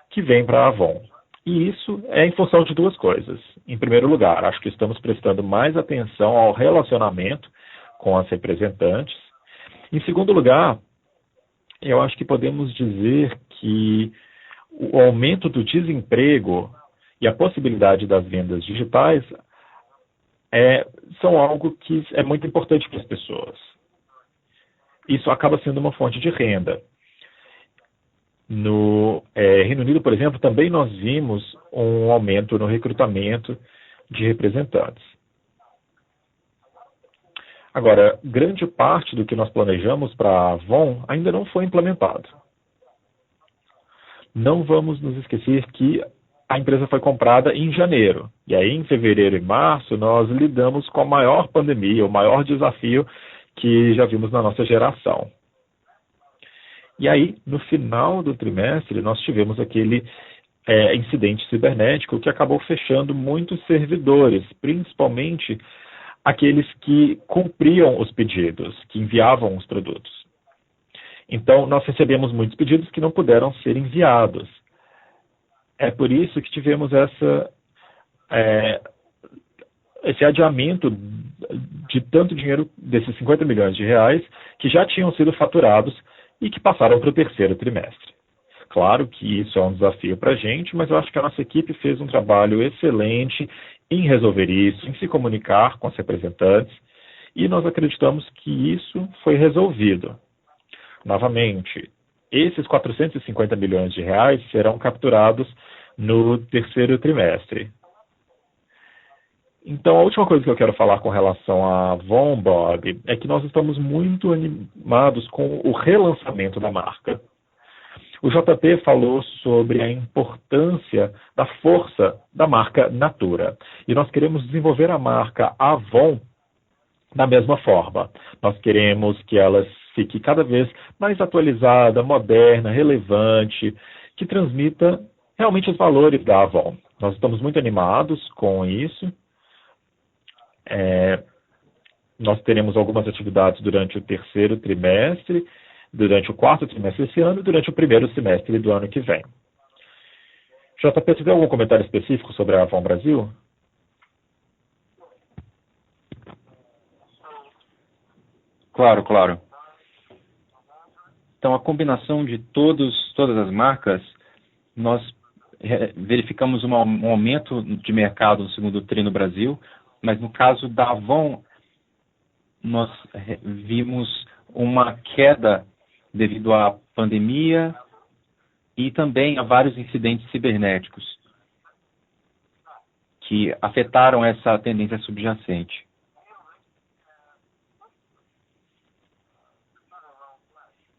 que vêm para a Avon. E isso é em função de duas coisas. Em primeiro lugar, acho que estamos prestando mais atenção ao relacionamento com as representantes. Em segundo lugar, eu acho que podemos dizer que o aumento do desemprego e a possibilidade das vendas digitais são algo que é muito importante para as pessoas. Isso acaba sendo uma fonte de renda. No Reino Unido, por exemplo, também nós vimos um aumento no recrutamento de representantes. Agora, grande parte do que nós planejamos para a Avon ainda não foi implementado. Não vamos nos esquecer que a empresa foi comprada em janeiro. E aí, em fevereiro e março, nós lidamos com a maior pandemia, o maior desafio que já vimos na nossa geração. E aí, no final do trimestre, nós tivemos aquele incidente cibernético que acabou fechando muitos servidores, principalmente aqueles que cumpriam os pedidos, que enviavam os produtos. Então, nós recebemos muitos pedidos que não puderam ser enviados. É por isso que tivemos esse adiamento de tanto dinheiro, desses 50 milhões de reais, que já tinham sido faturados e que passaram para o terceiro trimestre. Claro que isso é um desafio para a gente, mas eu acho que a nossa equipe fez um trabalho excelente em resolver isso, em se comunicar com os representantes, e nós acreditamos que isso foi resolvido. Novamente, esses 450 milhões de reais serão capturados no terceiro trimestre. Então, a última coisa que eu quero falar com relação à Avon, Bob, é que nós estamos muito animados com o relançamento da marca. O JP falou sobre a importância da força da marca Natura. E nós queremos desenvolver a marca Avon da mesma forma. Nós queremos que ela fique cada vez mais atualizada, moderna, relevante, que transmita realmente os valores da Avon. Nós estamos muito animados com isso. Nós teremos algumas atividades durante o terceiro trimestre, durante o quarto trimestre desse ano e durante o primeiro semestre do ano que vem. JP, você tem algum comentário específico sobre a Avon Brasil? Claro. Então, a combinação de todas as marcas nós verificamos um aumento de mercado no segundo TRI no Brasil, mas no caso da Avon, nós vimos uma queda devido à pandemia e também a vários incidentes cibernéticos que afetaram essa tendência subjacente.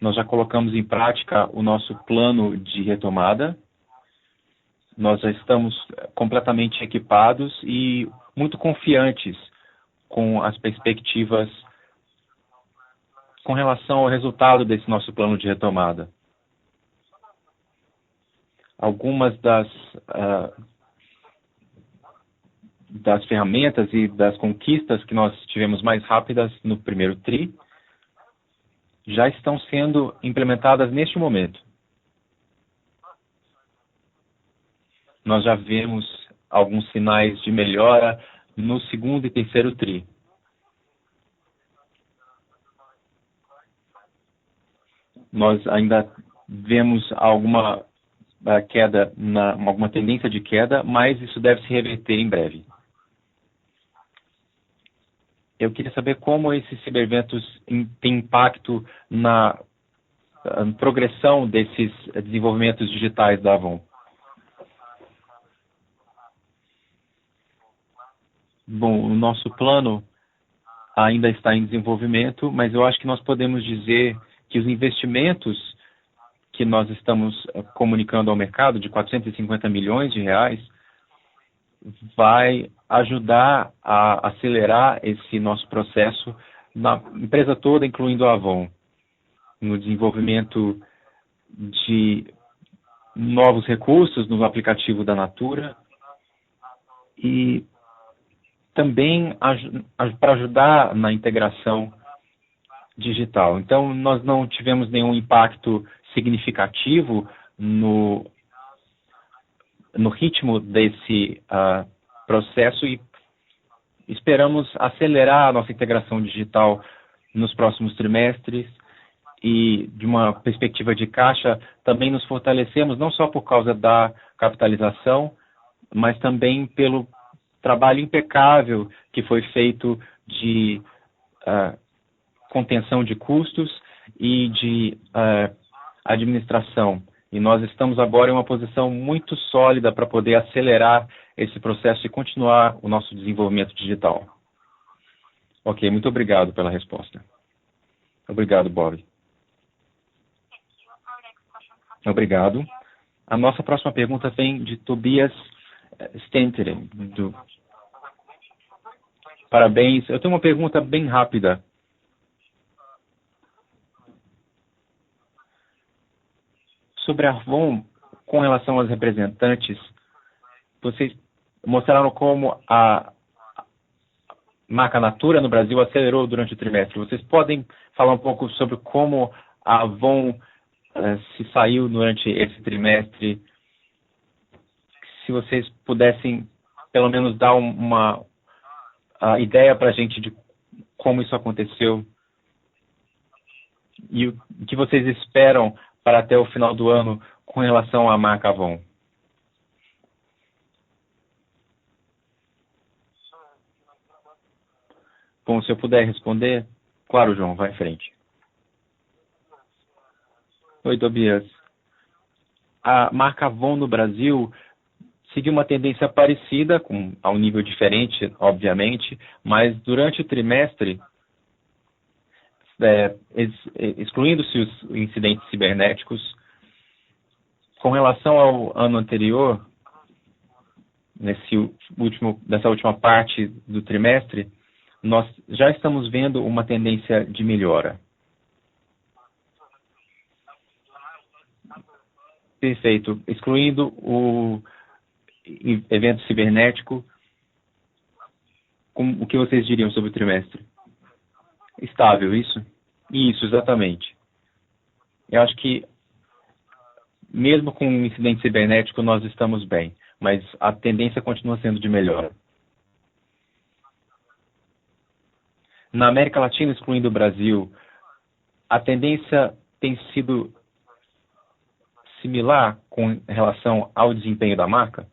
Nós já colocamos em prática o nosso plano de retomada. Nós já estamos completamente equipados e muito confiantes com as perspectivas com relação ao resultado desse nosso plano de retomada. Algumas das ferramentas e das conquistas que nós tivemos mais rápidas no primeiro TRI já estão sendo implementadas neste momento. Nós já vemos alguns sinais de melhora no segundo e terceiro TRI. Nós ainda vemos alguma queda, alguma tendência de queda, mas isso deve se reverter em breve. Eu queria saber como esses cibereventos têm impacto na progressão desses desenvolvimentos digitais da Avon. Bom, o nosso plano ainda está em desenvolvimento, mas eu acho que nós podemos dizer que os investimentos que nós estamos comunicando ao mercado, de 450 milhões de reais, vai ajudar a acelerar esse nosso processo na empresa toda, incluindo a Avon, no desenvolvimento de novos recursos no aplicativo da Natura e também para ajudar na integração digital. Então, nós não tivemos nenhum impacto significativo no ritmo desse processo e esperamos acelerar a nossa integração digital nos próximos trimestres e, de uma perspectiva de caixa, também nos fortalecemos não só por causa da capitalização, mas também pelo trabalho impecável que foi feito de contenção de custos e de administração. E nós estamos agora em uma posição muito sólida para poder acelerar esse processo e continuar o nosso desenvolvimento digital. Ok, muito obrigado pela resposta. Obrigado, Bob. Obrigado. A nossa próxima pergunta vem de Tobias Stenteren. Parabéns. Eu tenho uma pergunta bem rápida. Sobre a Avon, com relação aos representantes, vocês mostraram como a marca Natura no Brasil acelerou durante o trimestre. Vocês podem falar um pouco sobre como a Avon se saiu durante esse trimestre? Se vocês pudessem, pelo menos, dar uma ideia para a gente de como isso aconteceu e o que vocês esperam para até o final do ano com relação à marca Avon. Bom, se eu puder responder, claro, João, vai em frente. Oi, Tobias. A marca Avon no Brasil seguiu uma tendência parecida, a um nível diferente, obviamente, mas durante o trimestre, excluindo-se os incidentes cibernéticos, com relação ao ano anterior, nessa última parte do trimestre, nós já estamos vendo uma tendência de melhora. Perfeito. Excluindo o evento cibernético, o que vocês diriam sobre o trimestre? Estável, isso? Isso, exatamente. Eu acho que, mesmo com o incidente cibernético, nós estamos bem, mas a tendência continua sendo de melhora. Na América Latina, excluindo o Brasil, a tendência tem sido similar com relação ao desempenho da marca?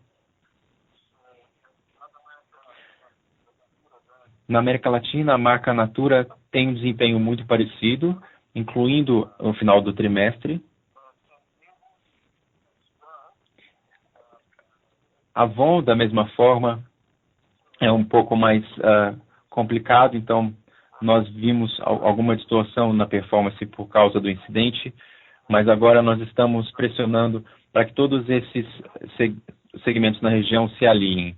Na América Latina, a marca Natura tem um desempenho muito parecido, incluindo no final do trimestre. A Avon, da mesma forma, é um pouco mais complicado, então nós vimos alguma distorção na performance por causa do incidente, mas agora nós estamos pressionando para que todos esses segmentos na região se alinhem.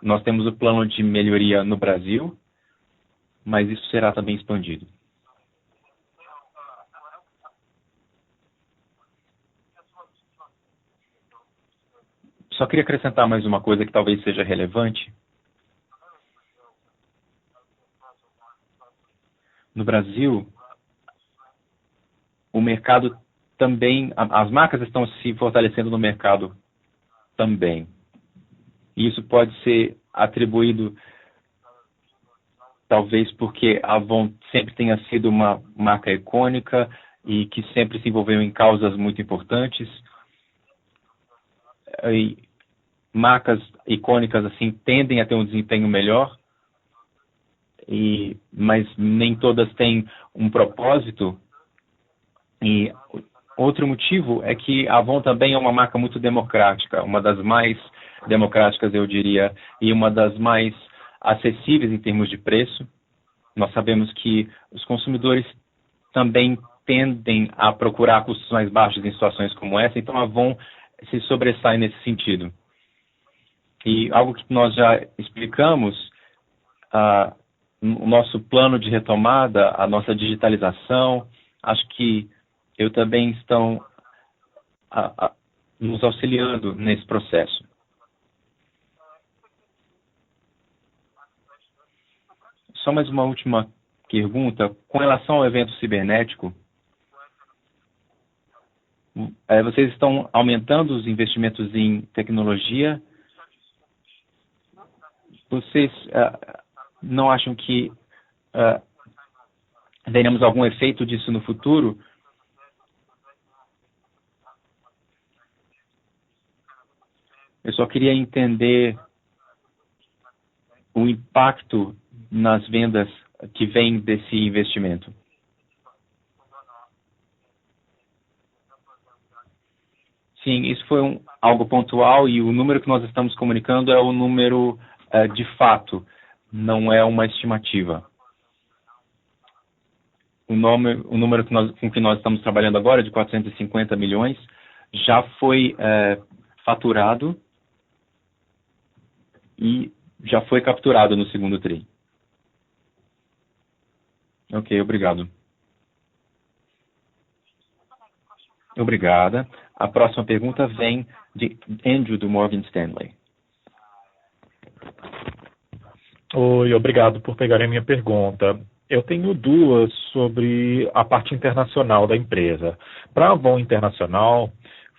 Nós temos o plano de melhoria no Brasil, mas isso será também expandido. Só queria acrescentar mais uma coisa que talvez seja relevante. No Brasil, o mercado também, as marcas estão se fortalecendo no mercado também. E isso pode ser atribuído, talvez porque a Avon sempre tenha sido uma marca icônica e que sempre se envolveu em causas muito importantes. E marcas icônicas assim tendem a ter um desempenho melhor, mas nem todas têm um propósito. E outro motivo é que a Avon também é uma marca muito democrática, uma das mais democráticas, eu diria, e uma das mais acessíveis em termos de preço. Nós sabemos que os consumidores também tendem a procurar custos mais baixos em situações como essa, então a Avon se sobressai nesse sentido. E algo que nós já explicamos, o nosso plano de retomada, a nossa digitalização, acho que também estão nos auxiliando nesse processo. Só mais uma última pergunta. Com relação ao evento cibernético, vocês estão aumentando os investimentos em tecnologia? Vocês não acham que teremos algum efeito disso no futuro? Eu só queria entender o impacto nas vendas que vem desse investimento. Sim, isso foi algo pontual e o número que nós estamos comunicando é o número de fato, não é uma estimativa. O número com que nós estamos trabalhando agora, de 450 milhões, já foi faturado e já foi capturado no segundo TRI. Ok, obrigado. Obrigada. A próxima pergunta vem de Andrew, do Morgan Stanley. Oi, obrigado por pegarem a minha pergunta. Eu tenho duas sobre a parte internacional da empresa. Para a Avon Internacional,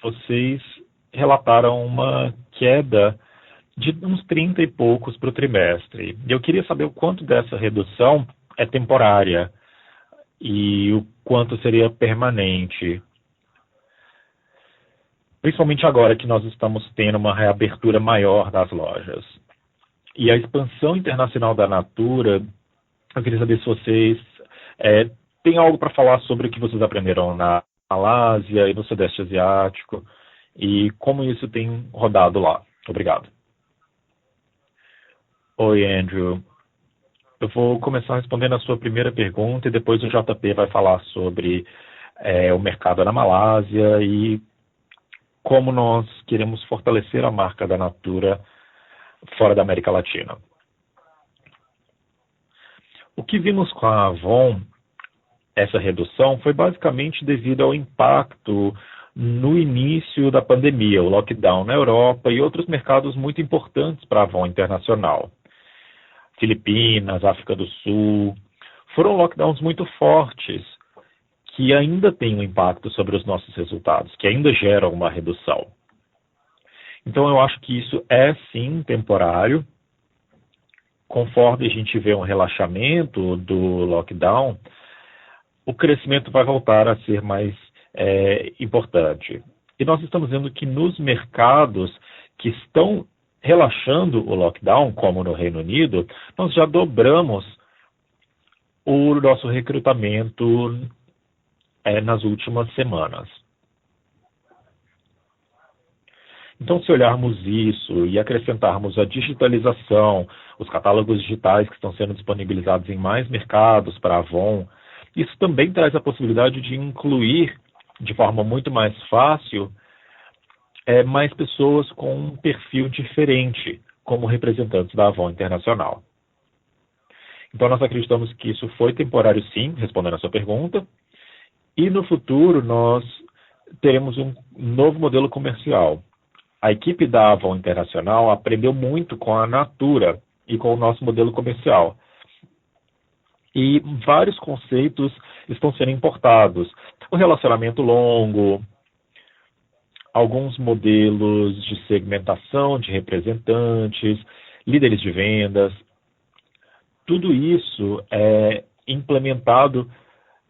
vocês relataram uma queda de uns 30 e poucos para o trimestre. Eu queria saber o quanto dessa redução é temporária e o quanto seria permanente. Principalmente agora que nós estamos tendo uma reabertura maior das lojas. E a expansão internacional da Natura, eu queria saber se vocês têm algo para falar sobre o que vocês aprenderam na Malásia e no Sudeste Asiático e como isso tem rodado lá. Obrigado. Oi, Andrew. Eu vou começar respondendo a sua primeira pergunta e depois o JP vai falar sobre o mercado na Malásia e como nós queremos fortalecer a marca da Natura fora da América Latina. O que vimos com a Avon, essa redução, foi basicamente devido ao impacto no início da pandemia, o lockdown na Europa e outros mercados muito importantes para a Avon Internacional. Filipinas, África do Sul, foram lockdowns muito fortes, que ainda têm um impacto sobre os nossos resultados, que ainda geram uma redução. Então, eu acho que isso é, sim, temporário. Conforme a gente vê um relaxamento do lockdown, o crescimento vai voltar a ser mais importante. E nós estamos vendo que nos mercados que estão relaxando o lockdown, como no Reino Unido, nós já dobramos o nosso recrutamento nas últimas semanas. Então, se olharmos isso e acrescentarmos a digitalização, os catálogos digitais que estão sendo disponibilizados em mais mercados para a Avon, isso também traz a possibilidade de incluir de forma muito mais fácil mais pessoas com um perfil diferente como representantes da Avon Internacional. Então, nós acreditamos que isso foi temporário, sim, respondendo a sua pergunta, e no futuro nós teremos um novo modelo comercial. A equipe da Avon Internacional aprendeu muito com a Natura e com o nosso modelo comercial. E vários conceitos estão sendo importados. O relacionamento longo, alguns modelos de segmentação de representantes, líderes de vendas. Tudo isso é implementado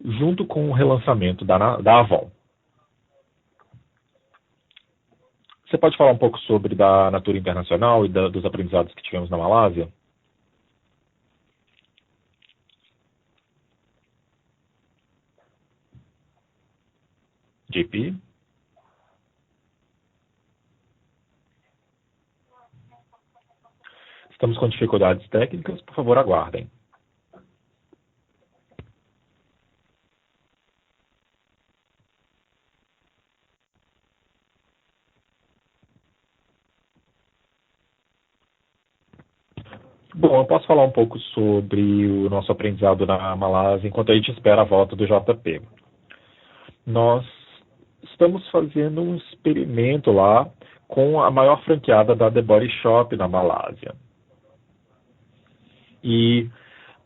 junto com o relançamento da Avon. Você pode falar um pouco sobre da Natura Internacional e dos aprendizados que tivemos na Malásia? JP? Estamos com dificuldades técnicas, por favor, aguardem. Bom, eu posso falar um pouco sobre o nosso aprendizado na Malásia enquanto a gente espera a volta do JP. Nós estamos fazendo um experimento lá com a maior franqueada da The Body Shop na Malásia. E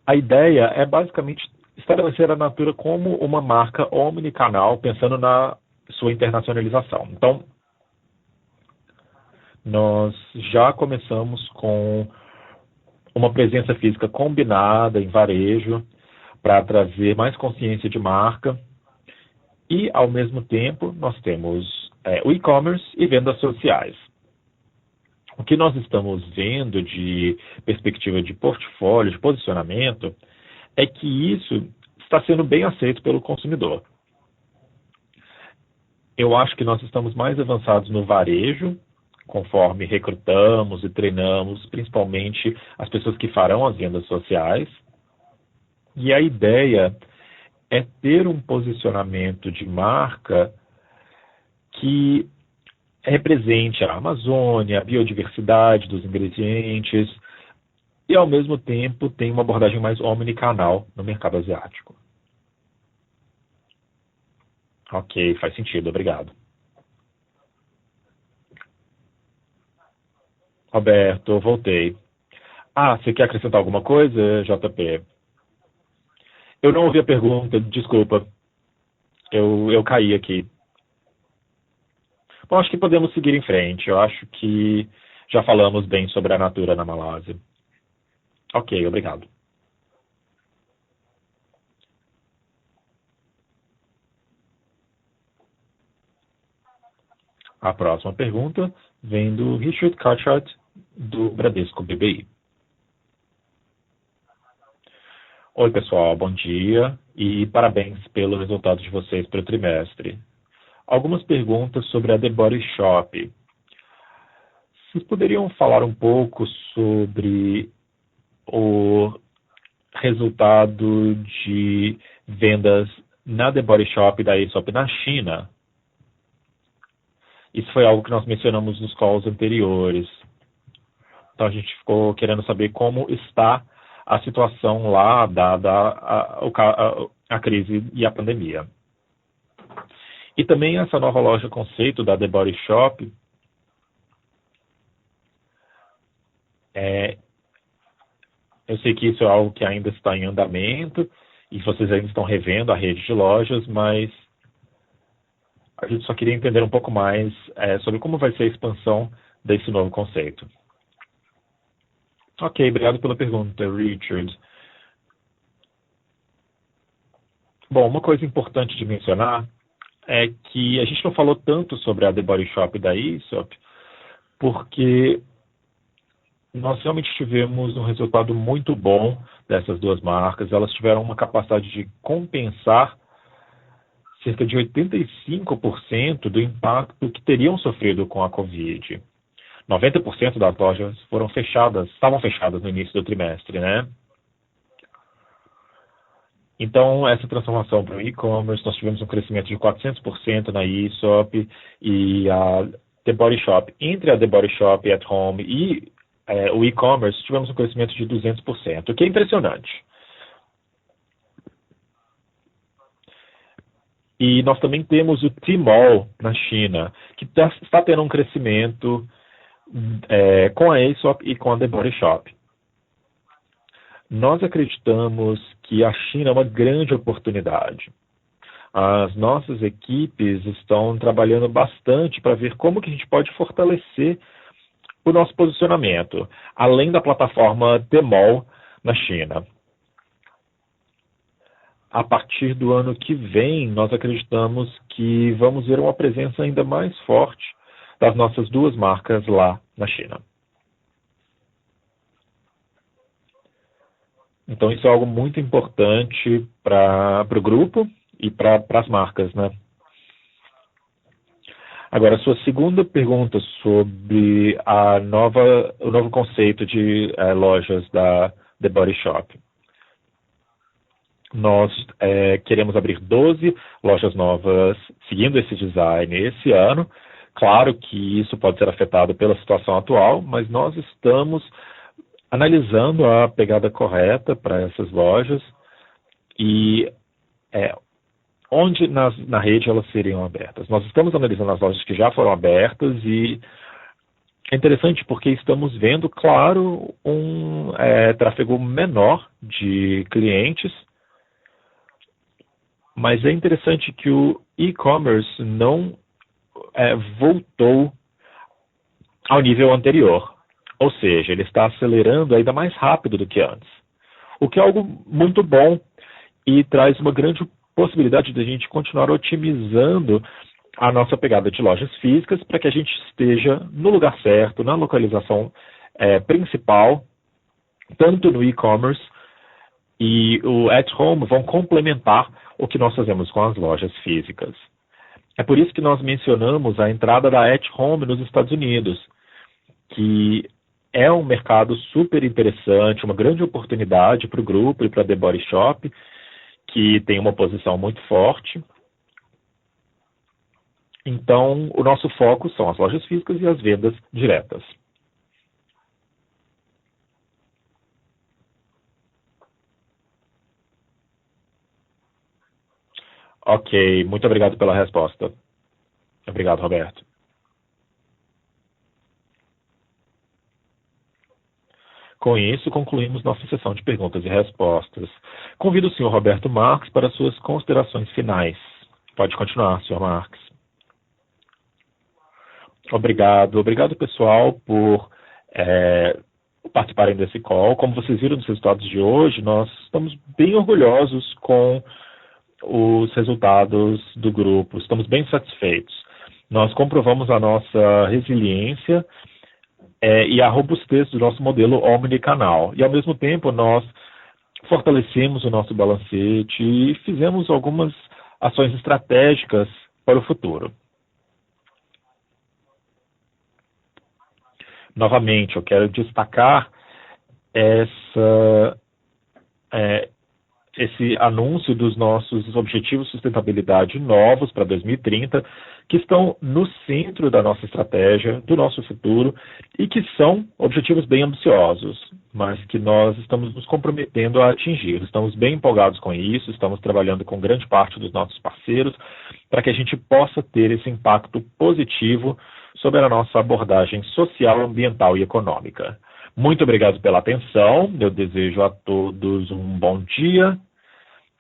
a ideia é basicamente estabelecer a Natura como uma marca omnicanal, pensando na sua internacionalização. Então, nós já começamos com uma presença física combinada em varejo para trazer mais consciência de marca e, ao mesmo tempo, nós temos o e-commerce e vendas sociais. O que nós estamos vendo de perspectiva de portfólio, de posicionamento, é que isso está sendo bem aceito pelo consumidor. Eu acho que nós estamos mais avançados no varejo, conforme recrutamos e treinamos, principalmente as pessoas que farão as vendas sociais. E a ideia é ter um posicionamento de marca que represente a Amazônia, a biodiversidade dos ingredientes e, ao mesmo tempo, tem uma abordagem mais omnicanal no mercado asiático. Ok, faz sentido, obrigado. Roberto, voltei. Você quer acrescentar alguma coisa, JP? Eu não ouvi a pergunta, desculpa. Eu caí aqui. Bom, acho que podemos seguir em frente. Eu acho que já falamos bem sobre a Natura na Malásia. Ok, obrigado. A próxima pergunta vem do Richard Cathcart, do Bradesco BBI. Oi, pessoal, bom dia e parabéns pelo resultado de vocês para o trimestre. Algumas perguntas sobre a The Body Shop. Vocês poderiam falar um pouco sobre o resultado de vendas na The Body Shop da Aesop na China? Isso foi algo que nós mencionamos nos calls anteriores. Então a gente ficou querendo saber como está a situação lá, dada a crise e a pandemia. E também essa nova loja conceito da The Body Shop, eu sei que isso é algo que ainda está em andamento e vocês ainda estão revendo a rede de lojas, mas a gente só queria entender um pouco mais sobre como vai ser a expansão desse novo conceito. Ok, obrigado pela pergunta, Richard. Bom, uma coisa importante de mencionar é que a gente não falou tanto sobre a The Body Shop da Aesop, porque nós realmente tivemos um resultado muito bom dessas duas marcas. Elas tiveram uma capacidade de compensar cerca de 85% do impacto que teriam sofrido com a Covid. 90% das lojas estavam fechadas no início do trimestre, né? Então, essa transformação para o e-commerce, nós tivemos um crescimento de 400% na Aesop e a The Body Shop. Entre a The Body Shop, At Home e o e-commerce, tivemos um crescimento de 200%, o que é impressionante. E nós também temos o Tmall na China, que está tendo um crescimento com a Aesop e com a The Body Shop. Nós acreditamos que a China é uma grande oportunidade. As nossas equipes estão trabalhando bastante para ver como que a gente pode fortalecer o nosso posicionamento, além da plataforma Tmall na China. A partir do ano que vem, nós acreditamos que vamos ver uma presença ainda mais forte das nossas duas marcas lá na China. Então, isso é algo muito importante para o grupo e para as marcas, né? Agora, a sua segunda pergunta sobre o novo conceito de lojas da The Body Shop. Nós queremos abrir 12 lojas novas seguindo esse design esse ano. Claro que isso pode ser afetado pela situação atual, mas nós estamos analisando a pegada correta para essas lojas e onde na rede elas seriam abertas. Nós estamos analisando as lojas que já foram abertas e é interessante porque estamos vendo, claro, um tráfego menor de clientes, mas é interessante que o e-commerce não voltou ao nível anterior. Ou seja, ele está acelerando ainda mais rápido do que antes. O que é algo muito bom e traz uma grande possibilidade de a gente continuar otimizando a nossa pegada de lojas físicas para que a gente esteja no lugar certo, na localização principal, tanto no e-commerce e o At Home vão complementar o que nós fazemos com as lojas físicas. É por isso que nós mencionamos a entrada da At Home nos Estados Unidos, que é um mercado super interessante, uma grande oportunidade para o grupo e para a The Body Shop, que tem uma posição muito forte. Então, o nosso foco são as lojas físicas e as vendas diretas. Ok, muito obrigado pela resposta. Obrigado, Roberto. Com isso, concluímos nossa sessão de perguntas e respostas. Convido o senhor Roberto Marques para suas considerações finais. Pode continuar, senhor Marques. Obrigado. Obrigado, pessoal, por participarem desse call. Como vocês viram nos resultados de hoje, nós estamos bem orgulhosos com os resultados do grupo. Estamos bem satisfeitos. Nós comprovamos a nossa resiliência e a robustez do nosso modelo omnicanal. E, ao mesmo tempo, nós fortalecemos o nosso balancete e fizemos algumas ações estratégicas para o futuro. Novamente, eu quero destacar esse anúncio dos nossos objetivos de sustentabilidade novos para 2030, que estão no centro da nossa estratégia, do nosso futuro, e que são objetivos bem ambiciosos, mas que nós estamos nos comprometendo a atingir. Estamos bem empolgados com isso, estamos trabalhando com grande parte dos nossos parceiros para que a gente possa ter esse impacto positivo sobre a nossa abordagem social, ambiental e econômica. Muito obrigado pela atenção, eu desejo a todos um bom dia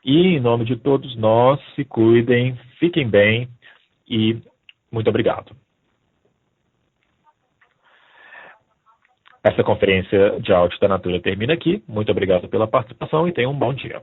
e, em nome de todos nós, se cuidem, fiquem bem e muito obrigado. Essa conferência de áudio da Natura termina aqui. Muito obrigado pela participação e tenham um bom dia.